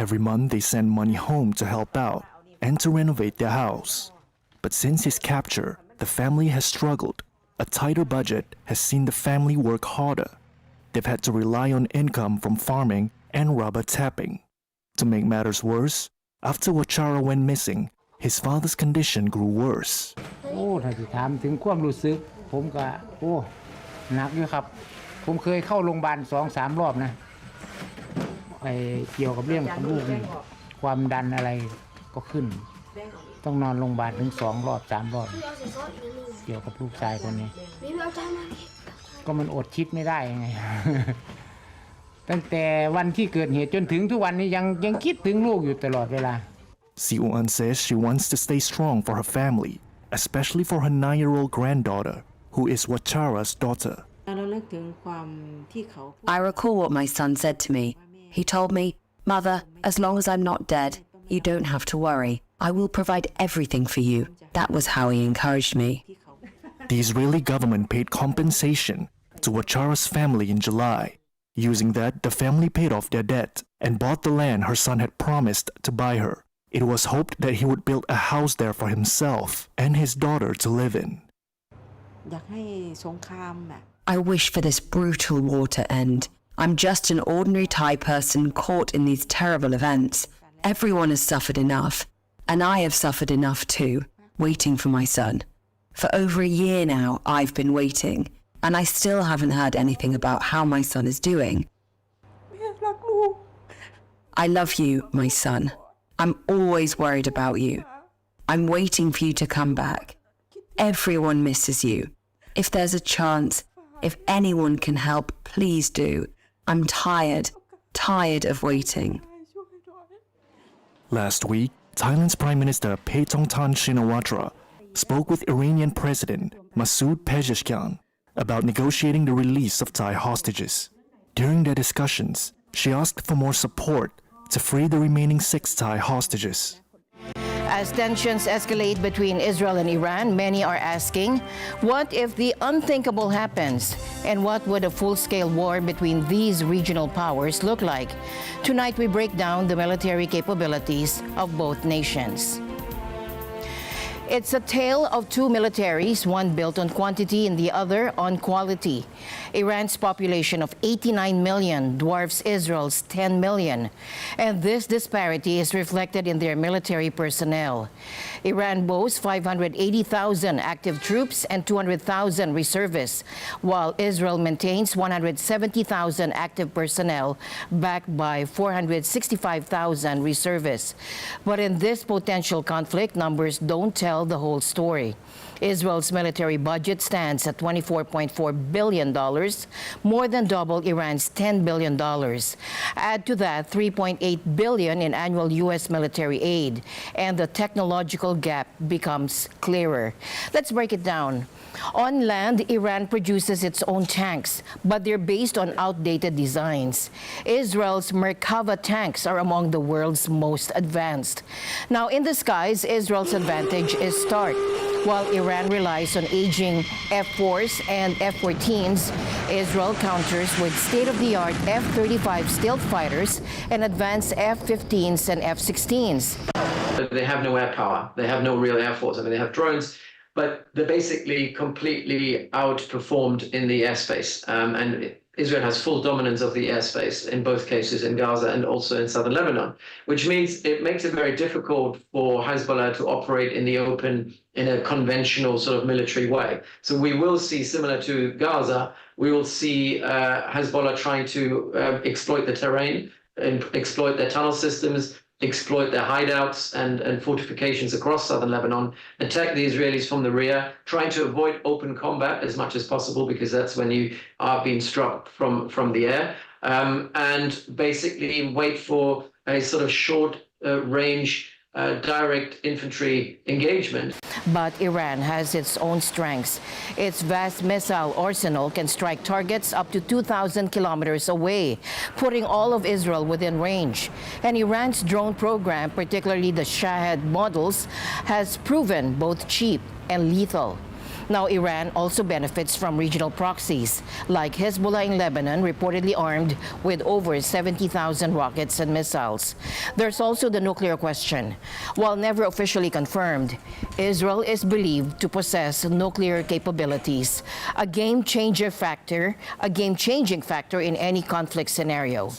Every month they send money home to help out and to renovate their house. But since his capture, the family has struggled. A tighter budget has seen the family work harder. They've had to rely on income from farming and rubber tapping. To make matters worse, after Wachara went missing, his father's condition grew worse. ถ้าสิถามถึงความรู้สึกผมก็หนักอยู่ครับผมเคยเข้าโรงพยาบาล 2-3 รอบนะเกี่ยวกับเรื่องของลูกนี่ความดันอะไรก็ขึ้นต้องนอนโรงพยาบาลถึง2 รอบ 3 รอบเกี่ยวกับลูกชายคนนี้ก็มันอดคิดไม่ได้ไง ตั้งแต่วันที่เกิดเหตุจนถึงทุกวันนี้ยังคิดถึงลูกอยู่ตลอดเวลา Siuan says she wants to stay strong for her family, especially for her 9-year-old granddaughter, who is Wachara's daughter. I recall what my son said to me. He told me, "Mother, as long as I'm not dead, you don't have to worry. I will provide everything for you." That was how he encouraged me. The Israeli government paid compensation to Wachara's family in July. Using that, the family paid off their debt and bought the land her son had promised to buy her. It was hoped that he would build a house there for himself and his daughter to live in. I wish for this brutal war to end. I'm just an ordinary Thai person caught in these terrible events. Everyone has suffered enough, and I have suffered enough too, waiting for my son. For over a year now, I've been waiting, and I still haven't heard anything about how my son is doing. I love you, my son. I'm always worried about you. I'm waiting for you to come back. Everyone misses you. If there's a chance, if anyone can help, please do. I'm tired of waiting. Last week, Thailand's Prime Minister Paetongtarn Shinawatra spoke with Iranian President Masoud Pezeshkian about negotiating the release of Thai hostages. During their discussions, she asked for more support to free the remaining 6 Thai hostages. As tensions escalate between Israel and Iran, many are asking, what if the unthinkable happens? And what would a full-scale war between these regional powers look like? Tonight we break down the military capabilities of both nations. It's a tale of 2 militaries, one built on quantity and the other on quality. Iran's population of 89 million dwarfs Israel's 10 million. And this disparity is reflected in their military personnel. Iran boasts 580,000 active troops and 200,000 reservists, while Israel maintains 170,000 active personnel backed by 465,000 reservists. But in this potential conflict, numbers don't tell the whole story. Israel's military budget stands at $24.4 billion, more than double Iran's $10 billion. Add to that $3.8 billion in annual U.S. military aid, and the technological gap becomes clearer. Let's break it down. On land, Iran produces its own tanks, but they're based on outdated designs. Israel's Merkava tanks are among the world's most advanced. Now, in the skies, Israel's advantage is stark. While Iran relies on aging F-4s and F-14s, Israel counters with state-of-the-art F-35 stealth fighters and advanced F-15s and F-16s. They have no air power. They have no real air force. I mean, they have drones, but they're basically completely outperformed in the airspace. And Israel has full dominance of the airspace in both cases, in Gaza and also in southern Lebanon, which means it makes it very difficult for Hezbollah to operate in the open in a conventional sort of military way. So we will see, similar to Gaza, we will see Hezbollah trying to exploit the terrain and exploit their tunnel systems, exploit their hideouts and fortifications across southern Lebanon, attack the Israelis from the rear, trying to avoid open combat as much as possible, because that's when you are being struck from the air, and basically wait for a sort of short range direct infantry engagement. But Iran has its own strengths. Its vast missile arsenal can strike targets up to 2,000 kilometers away, putting all of Israel within range. And Iran's drone program, particularly the Shahed models, has proven both cheap and lethal. Now, Iran also benefits from regional proxies, like Hezbollah in Lebanon, reportedly armed with over 70,000 rockets and missiles. There's also the nuclear question. While never officially confirmed, Israel is believed to possess nuclear capabilities, a game-changing factor in any conflict scenario.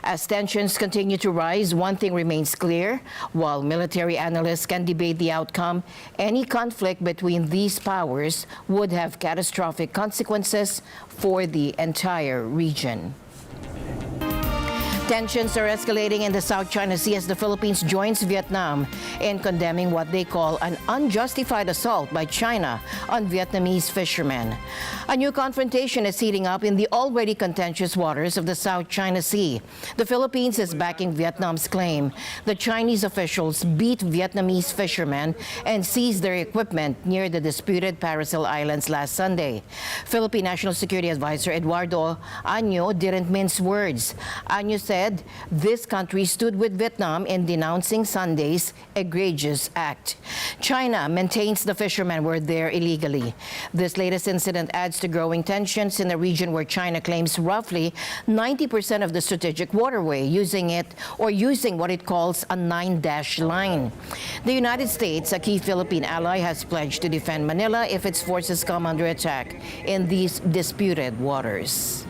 As tensions continue to rise, one thing remains clear. While military analysts can debate the outcome, any conflict between these powers would have catastrophic consequences for the entire region. Tensions are escalating in the South China Sea as the Philippines joins Vietnam in condemning what they call an unjustified assault by China on Vietnamese fishermen. A new confrontation is heating up in the already contentious waters of the South China Sea. The Philippines is backing Vietnam's claim that Chinese officials beat Vietnamese fishermen and seized their equipment near the disputed Paracel Islands last Sunday. Philippine National Security Advisor Eduardo Año didn't mince words. Año said this country stood with Vietnam in denouncing Sunday's egregious act. China maintains the fishermen were there illegally. This latest incident adds to growing tensions in a region where China claims roughly 90% of the strategic waterway, using what it calls a 9-dash line. The United States, a key Philippine ally, has pledged to defend Manila if its forces come under attack in these disputed waters.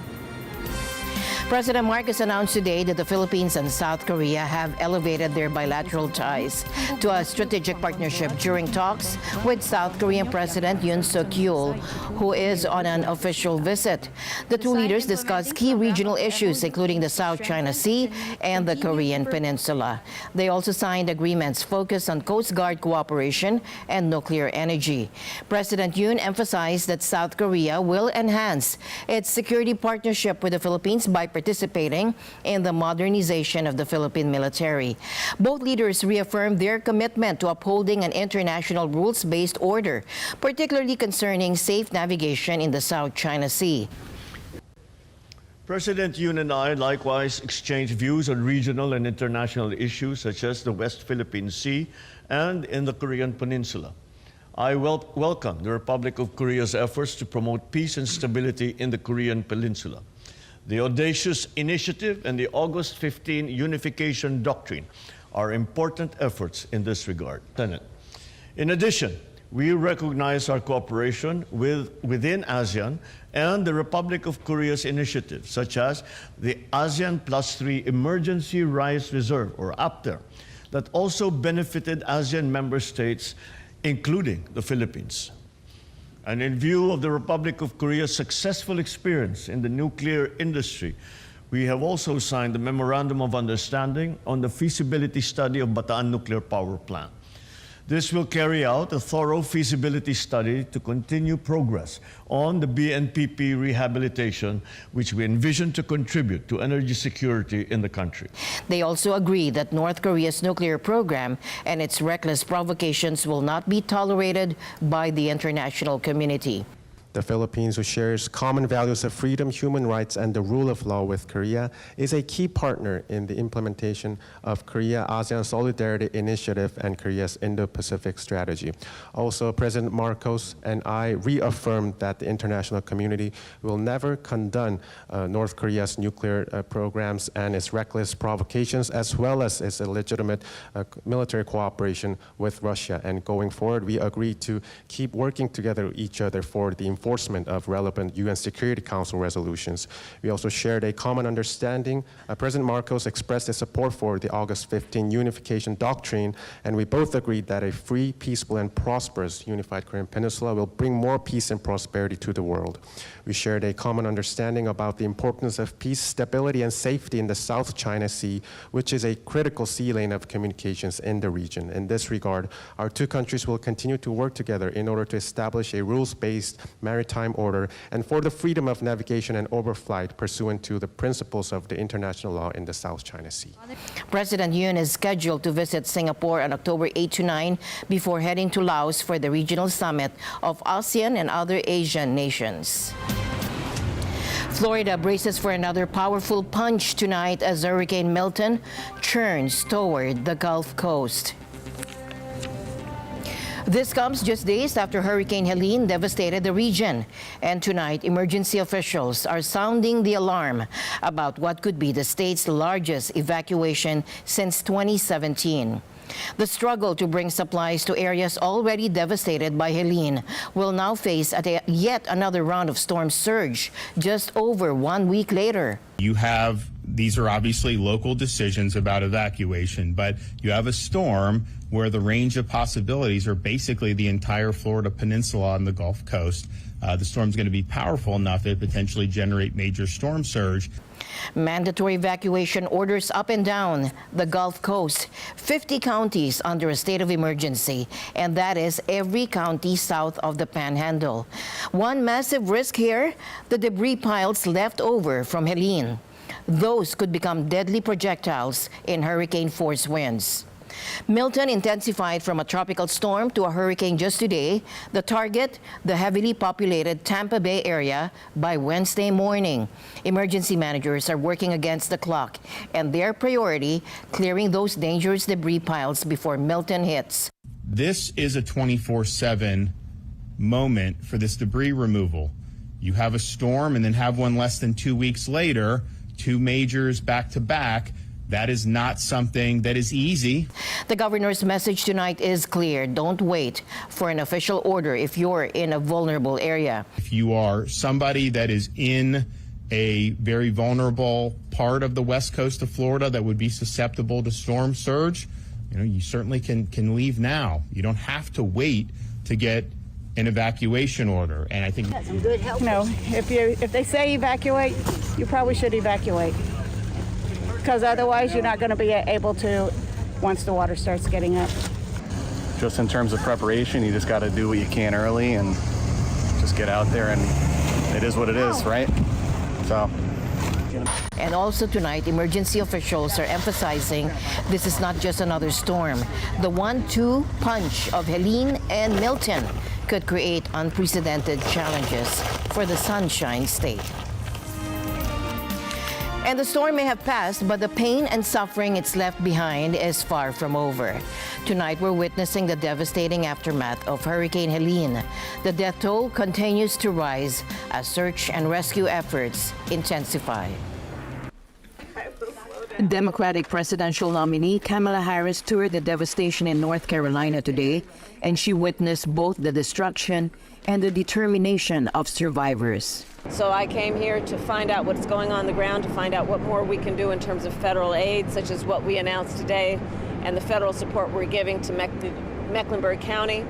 President Marcos announced today that the Philippines and South Korea have elevated their bilateral ties to a strategic partnership during talks with South Korean President Yoon Suk-yeol, who is on an official visit. The two leaders discussed key regional issues, including the South China Sea and the Korean Peninsula. They also signed agreements focused on Coast Guard cooperation and nuclear energy. President Yoon emphasized that South Korea will enhance its security partnership with the Philippines by participating in the modernization of the Philippine military. Both leaders reaffirmed their commitment to upholding an international rules-based order, particularly concerning safe navigation in the South China Sea. President Yoon and I likewise exchanged views on regional and international issues such as the West Philippine Sea and in the Korean Peninsula. I welcome the Republic of Korea's efforts to promote peace and stability in the Korean Peninsula. The audacious initiative and the August 15 unification doctrine are important efforts in this regard. In addition, we recognize our cooperation within ASEAN and the Republic of Korea's initiatives, such as the ASEAN +3 Emergency Rice Reserve, or APTER, that also benefited ASEAN member states, including the Philippines. And in view of the Republic of Korea's successful experience in the nuclear industry, we have also signed the Memorandum of Understanding on the feasibility study of Bataan Nuclear Power Plant. This will carry out a thorough feasibility study to continue progress on the BNPP rehabilitation, which we envision to contribute to energy security in the country. They also agree that North Korea's nuclear program and its reckless provocations will not be tolerated by the international community. The Philippines, who shares common values of freedom, human rights, and the rule of law with Korea, is a key partner in the implementation of Korea-ASEAN Solidarity Initiative and Korea's Indo-Pacific strategy. Also, President Marcos and I reaffirmed that the international community will never condone North Korea's nuclear programs and its reckless provocations, as well as its illegitimate military cooperation with Russia. And going forward, we agree to keep working together with each other for the enforcement of relevant UN Security Council resolutions. We also shared a common understanding. President Marcos expressed his support for the August 15 unification doctrine, and we both agreed that a free, peaceful, and prosperous unified Korean Peninsula will bring more peace and prosperity to the world. We shared a common understanding about the importance of peace, stability, and safety in the South China Sea, which is a critical sea lane of communications in the region. In this regard, our two countries will continue to work together in order to establish a rules-based maritime order and for the freedom of navigation and overflight pursuant to the principles of the international law in the South China Sea. President Yoon is scheduled to visit Singapore on October 8 to 9 before heading to Laos for the regional summit of ASEAN and other Asian nations. Florida braces for another powerful punch tonight as Hurricane Milton churns toward the Gulf Coast. This comes just days after Hurricane Helene devastated the region. And tonight, emergency officials are sounding the alarm about what could be the state's largest evacuation since 2017. The struggle to bring supplies to areas already devastated by Helene will now face yet another round of storm surge just over 1 week later. These are obviously local decisions about evacuation, but you have a storm where the range of possibilities are basically the entire Florida peninsula on the Gulf Coast. The storm's going to be powerful enough that it potentially generate major storm surge. Mandatory evacuation orders up and down the Gulf Coast. 50 counties under a state of emergency, and that is every county south of the Panhandle. One massive risk here, the debris piles left over from Helene. Those could become deadly projectiles in hurricane-force winds. Milton intensified from a tropical storm to a hurricane just today. The target, the heavily populated Tampa Bay area, by Wednesday morning. Emergency managers are working against the clock, and their priority, clearing those dangerous debris piles before Milton hits. This is a 24/7 moment for this debris removal. You have a storm and then have one less than 2 weeks later, 2 majors back to back. That is not something that is easy. The governor's message tonight is clear. Don't wait for an official order if you're in a vulnerable area. If you are somebody that is in a very vulnerable part of the west coast of Florida that would be susceptible to storm surge, you certainly can leave now. You don't have to wait to get an evacuation order. And I think some good help. If they say evacuate, you probably should evacuate, because otherwise you're not going to be able to once the water starts getting up. Just in terms of preparation, you just got to do what you can early and just get out there, and it is what it is, right? So. And also tonight, emergency officials are emphasizing this is not just another storm. The 1-2 punch of Helene and Milton could create unprecedented challenges for the Sunshine State. And the storm may have passed, but the pain and suffering it's left behind is far from over. Tonight, we're witnessing the devastating aftermath of Hurricane Helene. The death toll continues to rise as search and rescue efforts intensify. Democratic presidential nominee Kamala Harris toured the devastation in North Carolina today, and she witnessed both the destruction and the determination of survivors. So I came here to find out what's going on the ground, to find out what more we can do in terms of federal aid, such as what we announced today, and the federal support we're giving to Mecklenburg County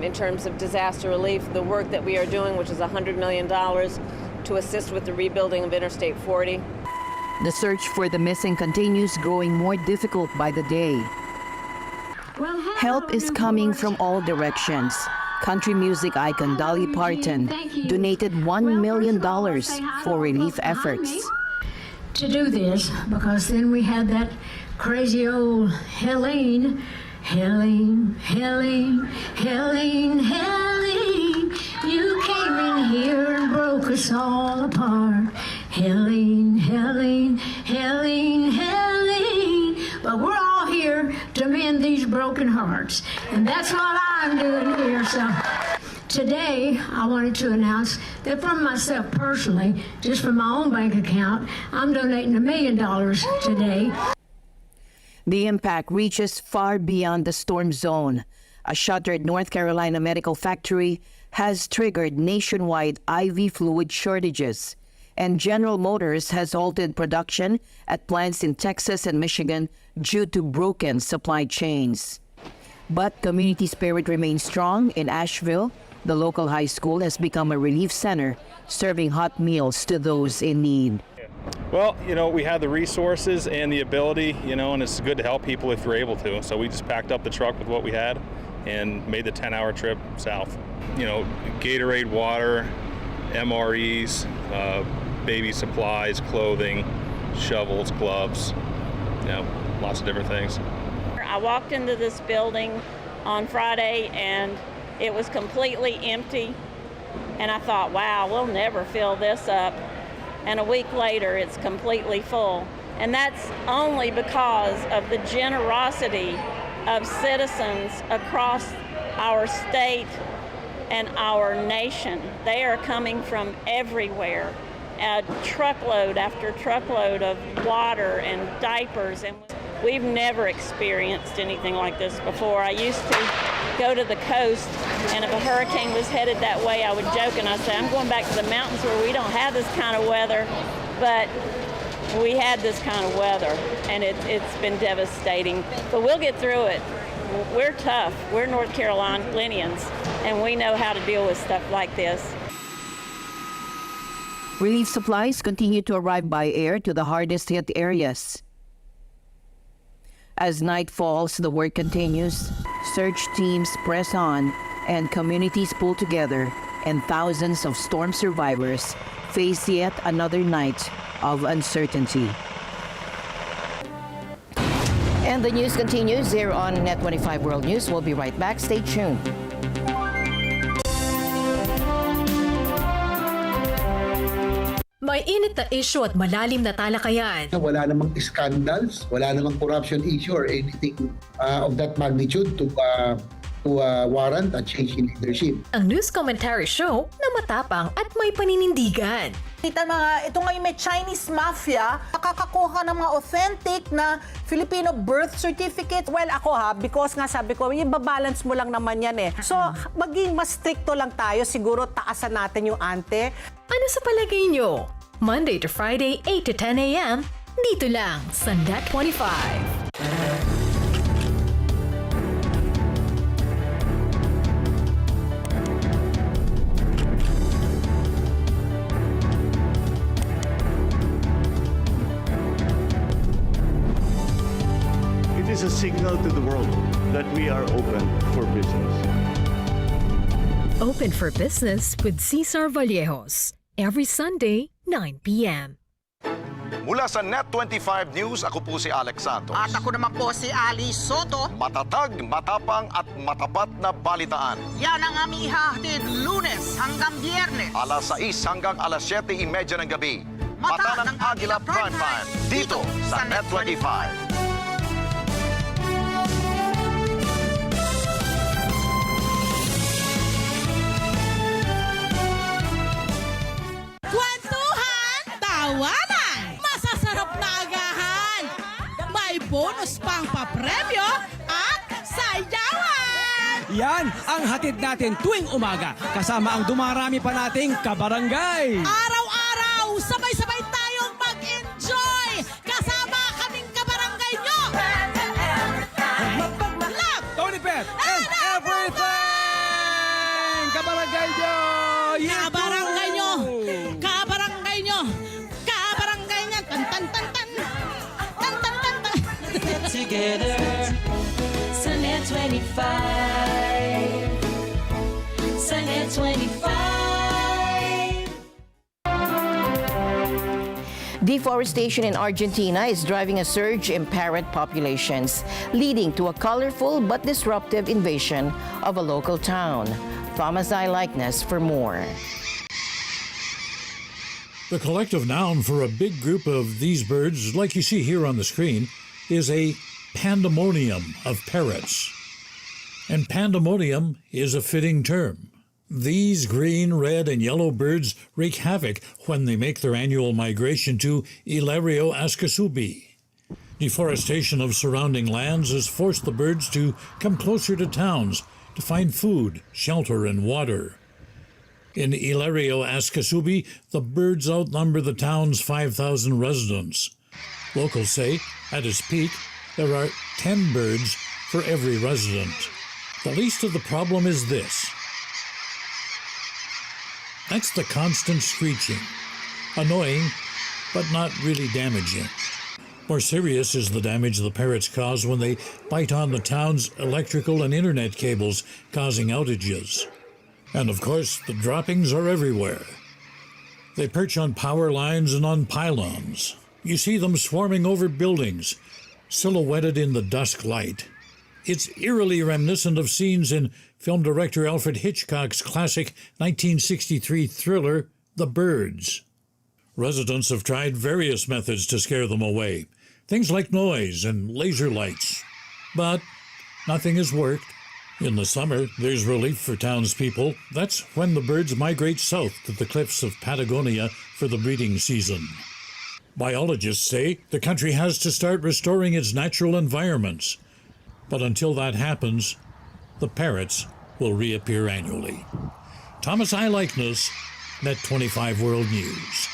in terms of disaster relief, the work that we are doing, which is $100 million to assist with the rebuilding of Interstate 40. The search for the missing continues, growing more difficult by the day. Help is coming from all directions. Country music icon Dolly Parton donated $1 million for relief efforts. To do this, because then we had that crazy old Helene. You came in here and broke us all apart. Helene. But we're all here to mend these broken hearts. And that's what I'm doing here. So today, I wanted to announce that from myself personally, just from my own bank account, I'm donating $1 million today. The impact reaches far beyond the storm zone. A shuttered North Carolina medical factory has triggered nationwide IV fluid shortages, and General Motors has halted production at plants in Texas and Michigan due to broken supply chains. But community spirit remains strong in Asheville. The local high school has become a relief center, serving hot meals to those in need. Well, we had the resources and the ability, and it's good to help people if you're able to. So we just packed up the truck with what we had and made the 10-hour trip south. You know, Gatorade water, MREs, baby supplies, clothing, shovels, gloves, you know, lots of different things. I walked into this building on Friday and it was completely empty. And I thought, wow, we'll never fill this up. And a week later, it's completely full. And that's only because of the generosity of citizens across our state and our nation. They are coming from everywhere. A truckload after truckload of water and diapers, and we've never experienced anything like this before. I used to go to the coast, and if a hurricane was headed that way, I would joke and I'd say, I'm going back to the mountains where we don't have this kind of weather, but we had this kind of weather, and it's been devastating. But we'll get through it. We're tough. We're North Carolinians, and we know how to deal with stuff like this. Relief supplies continue to arrive by air to the hardest hit areas. As night falls, the work continues. Search teams press on, and communities pull together, and thousands of storm survivors face yet another night of uncertainty. And the news continues here on Net 25 World News. We'll be right back. Stay tuned. May init na issue at malalim na talakayan. Wala namang scandals, wala namang corruption issue or anything of that magnitude to warrant a change in leadership. Ang news commentary show na matapang at may paninindigan. Kita ito ngayon may Chinese mafia, nakakakuha ng mga authentic na Filipino birth certificate. Well, ako because nga sabi ko, i-balance mo lang naman yan eh. So, maging mas stricto lang tayo, siguro taasan natin yung ante. Ano sa palagay nyo? Monday to Friday, 8 to 10 a.m. Dito lang sa Net 25. It is a signal to the world that we are open for business. Open for Business with Cesar Vallejos. Every Sunday, 9 p.m. Mula sa Net25 News, ako po si Alex Santos. At ako naman po si Ali Soto. Matatag, matapang at matapat na balitaan. Yan ang aming ihahatid Lunes hanggang Biyernes. Alas 6 hanggang alas 7:30 ng gabi. Mata ng Agila Prime Time. Dito sa Net25. Bonus pang papremyo at sayawan! Yan ang hatid natin tuwing umaga kasama ang dumarami pa nating kabarangay. Araw-araw, sabay-sabay tayong mag-enjoy kasama kaming kabarangay nyo! Love, Tony Pet, and everything! Kabarangay nyo! Kabarangay nyo! Kabarangay nyo! Kabarangay nyo! Tan-tan-tan-tan! Together, sa Net 25, sa Net 25. Deforestation in Argentina is driving a surge in parrot populations, leading to a colorful but disruptive invasion of a local town. Mathay likeness for more. The collective noun for a big group of these birds, like you see here on the screen, is a pandemonium of parrots. And pandemonium is a fitting term. These green, red, and yellow birds wreak havoc when they make their annual migration to Ilario Ascasubi. Deforestation of surrounding lands has forced the birds to come closer to towns to find food, shelter, and water. In Ilario Ascasubi, the birds outnumber the town's 5,000 residents. Locals say, at its peak, there are 10 birds for every resident. The least of the problem is this. That's the constant screeching. Annoying, but not really damaging. More serious is the damage the parrots cause when they bite on the town's electrical and internet cables, causing outages. And of course, the droppings are everywhere. They perch on power lines and on pylons. You see them swarming over buildings, silhouetted in the dusk light. It's eerily reminiscent of scenes in film director Alfred Hitchcock's classic 1963 thriller, The Birds. Residents have tried various methods to scare them away, things like noise and laser lights. But nothing has worked. In the summer, there's relief for townspeople. That's when the birds migrate south to the cliffs of Patagonia for the breeding season. Biologists say the country has to start restoring its natural environments. But until that happens, the parrots will reappear annually. Thomas I. Likeness, Net 25 World News.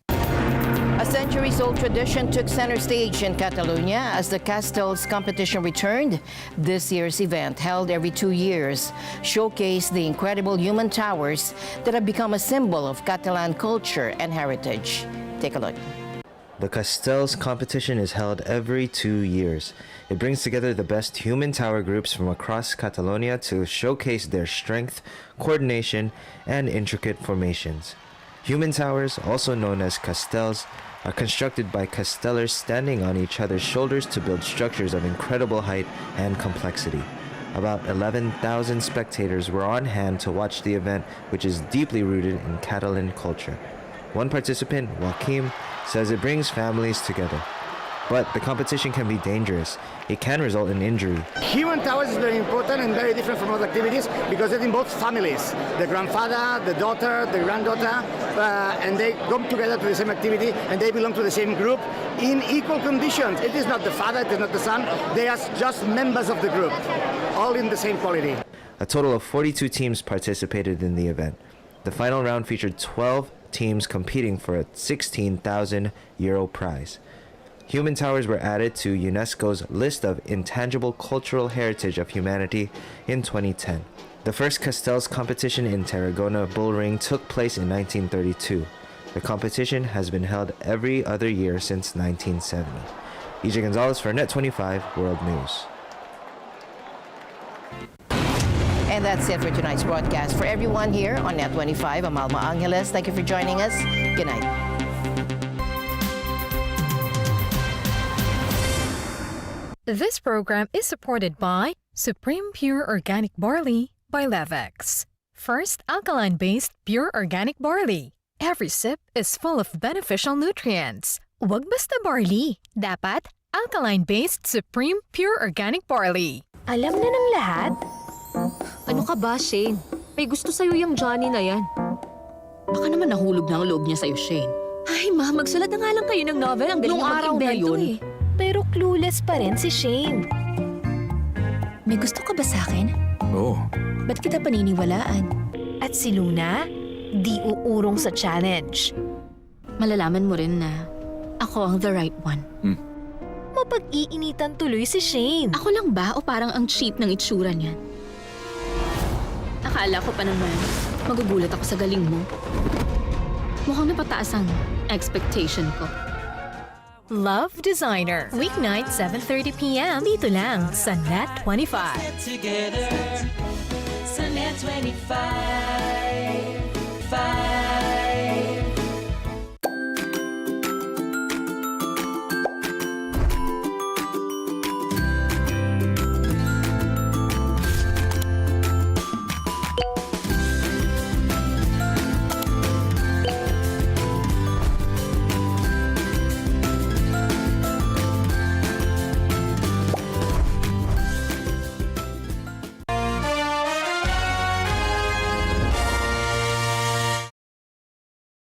A centuries-old tradition took center stage in Catalonia as the Castells competition returned. This year's event, held every 2 years, showcased the incredible human towers that have become a symbol of Catalan culture and heritage. Take a look. The Castells competition is held every 2 years. It brings together the best human tower groups from across Catalonia to showcase their strength, coordination, and intricate formations. Human towers, also known as castells, are constructed by castellers standing on each other's shoulders to build structures of incredible height and complexity. About 11,000 spectators were on hand to watch the event, which is deeply rooted in Catalan culture. One participant, Joaquim, says it brings families together. But the competition can be dangerous. It can result in injury. Human towers is very important and very different from other activities because it involves families. The grandfather, the daughter, the granddaughter, and they come together to the same activity and they belong to the same group in equal conditions. It is not the father, it is not the son. They are just members of the group, all in the same quality. A total of 42 teams participated in the event. The final round featured 12 teams competing for a €16,000 prize. Human towers were added to UNESCO's list of intangible cultural heritage of humanity in 2010. The first Castells competition in Tarragona Bullring took place in 1932. The competition has been held every other year since 1970. EJ Gonzalez for Net 25 World News. And that's it for tonight's broadcast. For everyone here on Net 25, I'm Alma Angeles. Thank you for joining us. Good night. This program is supported by Supreme Pure Organic Barley by Levex. First alkaline-based pure organic barley. Every sip is full of beneficial nutrients. Wag basta barley. Dapat alkaline-based Supreme Pure Organic Barley. Alam na ng lahat? Ano ka ba, Shane? May gusto sa'yo yung Johnny na yan. Baka naman nahulog na ang loob niya sa'yo, Shane. Ay, ma, magsulat na nga lang kayo ng novel. Ang galing niya mag-invento eh. Pero clueless pa rin si Shane. May gusto ka ba sa akin? Oo. Ba't kita paniniwalaan? At si Luna, di uurong sa challenge. Malalaman mo rin na ako ang the right one. Mapag-iinitan tuloy si Shane. Ako lang ba o parang ang cheap ng itsura niyan? Akala ko pa naman, magugulat ako sa galing mo. Mukhang napataas ang expectation ko. Love Designer. Weeknight, 7:30 p.m. Dito lang sa Net 25. Together sa Net 25.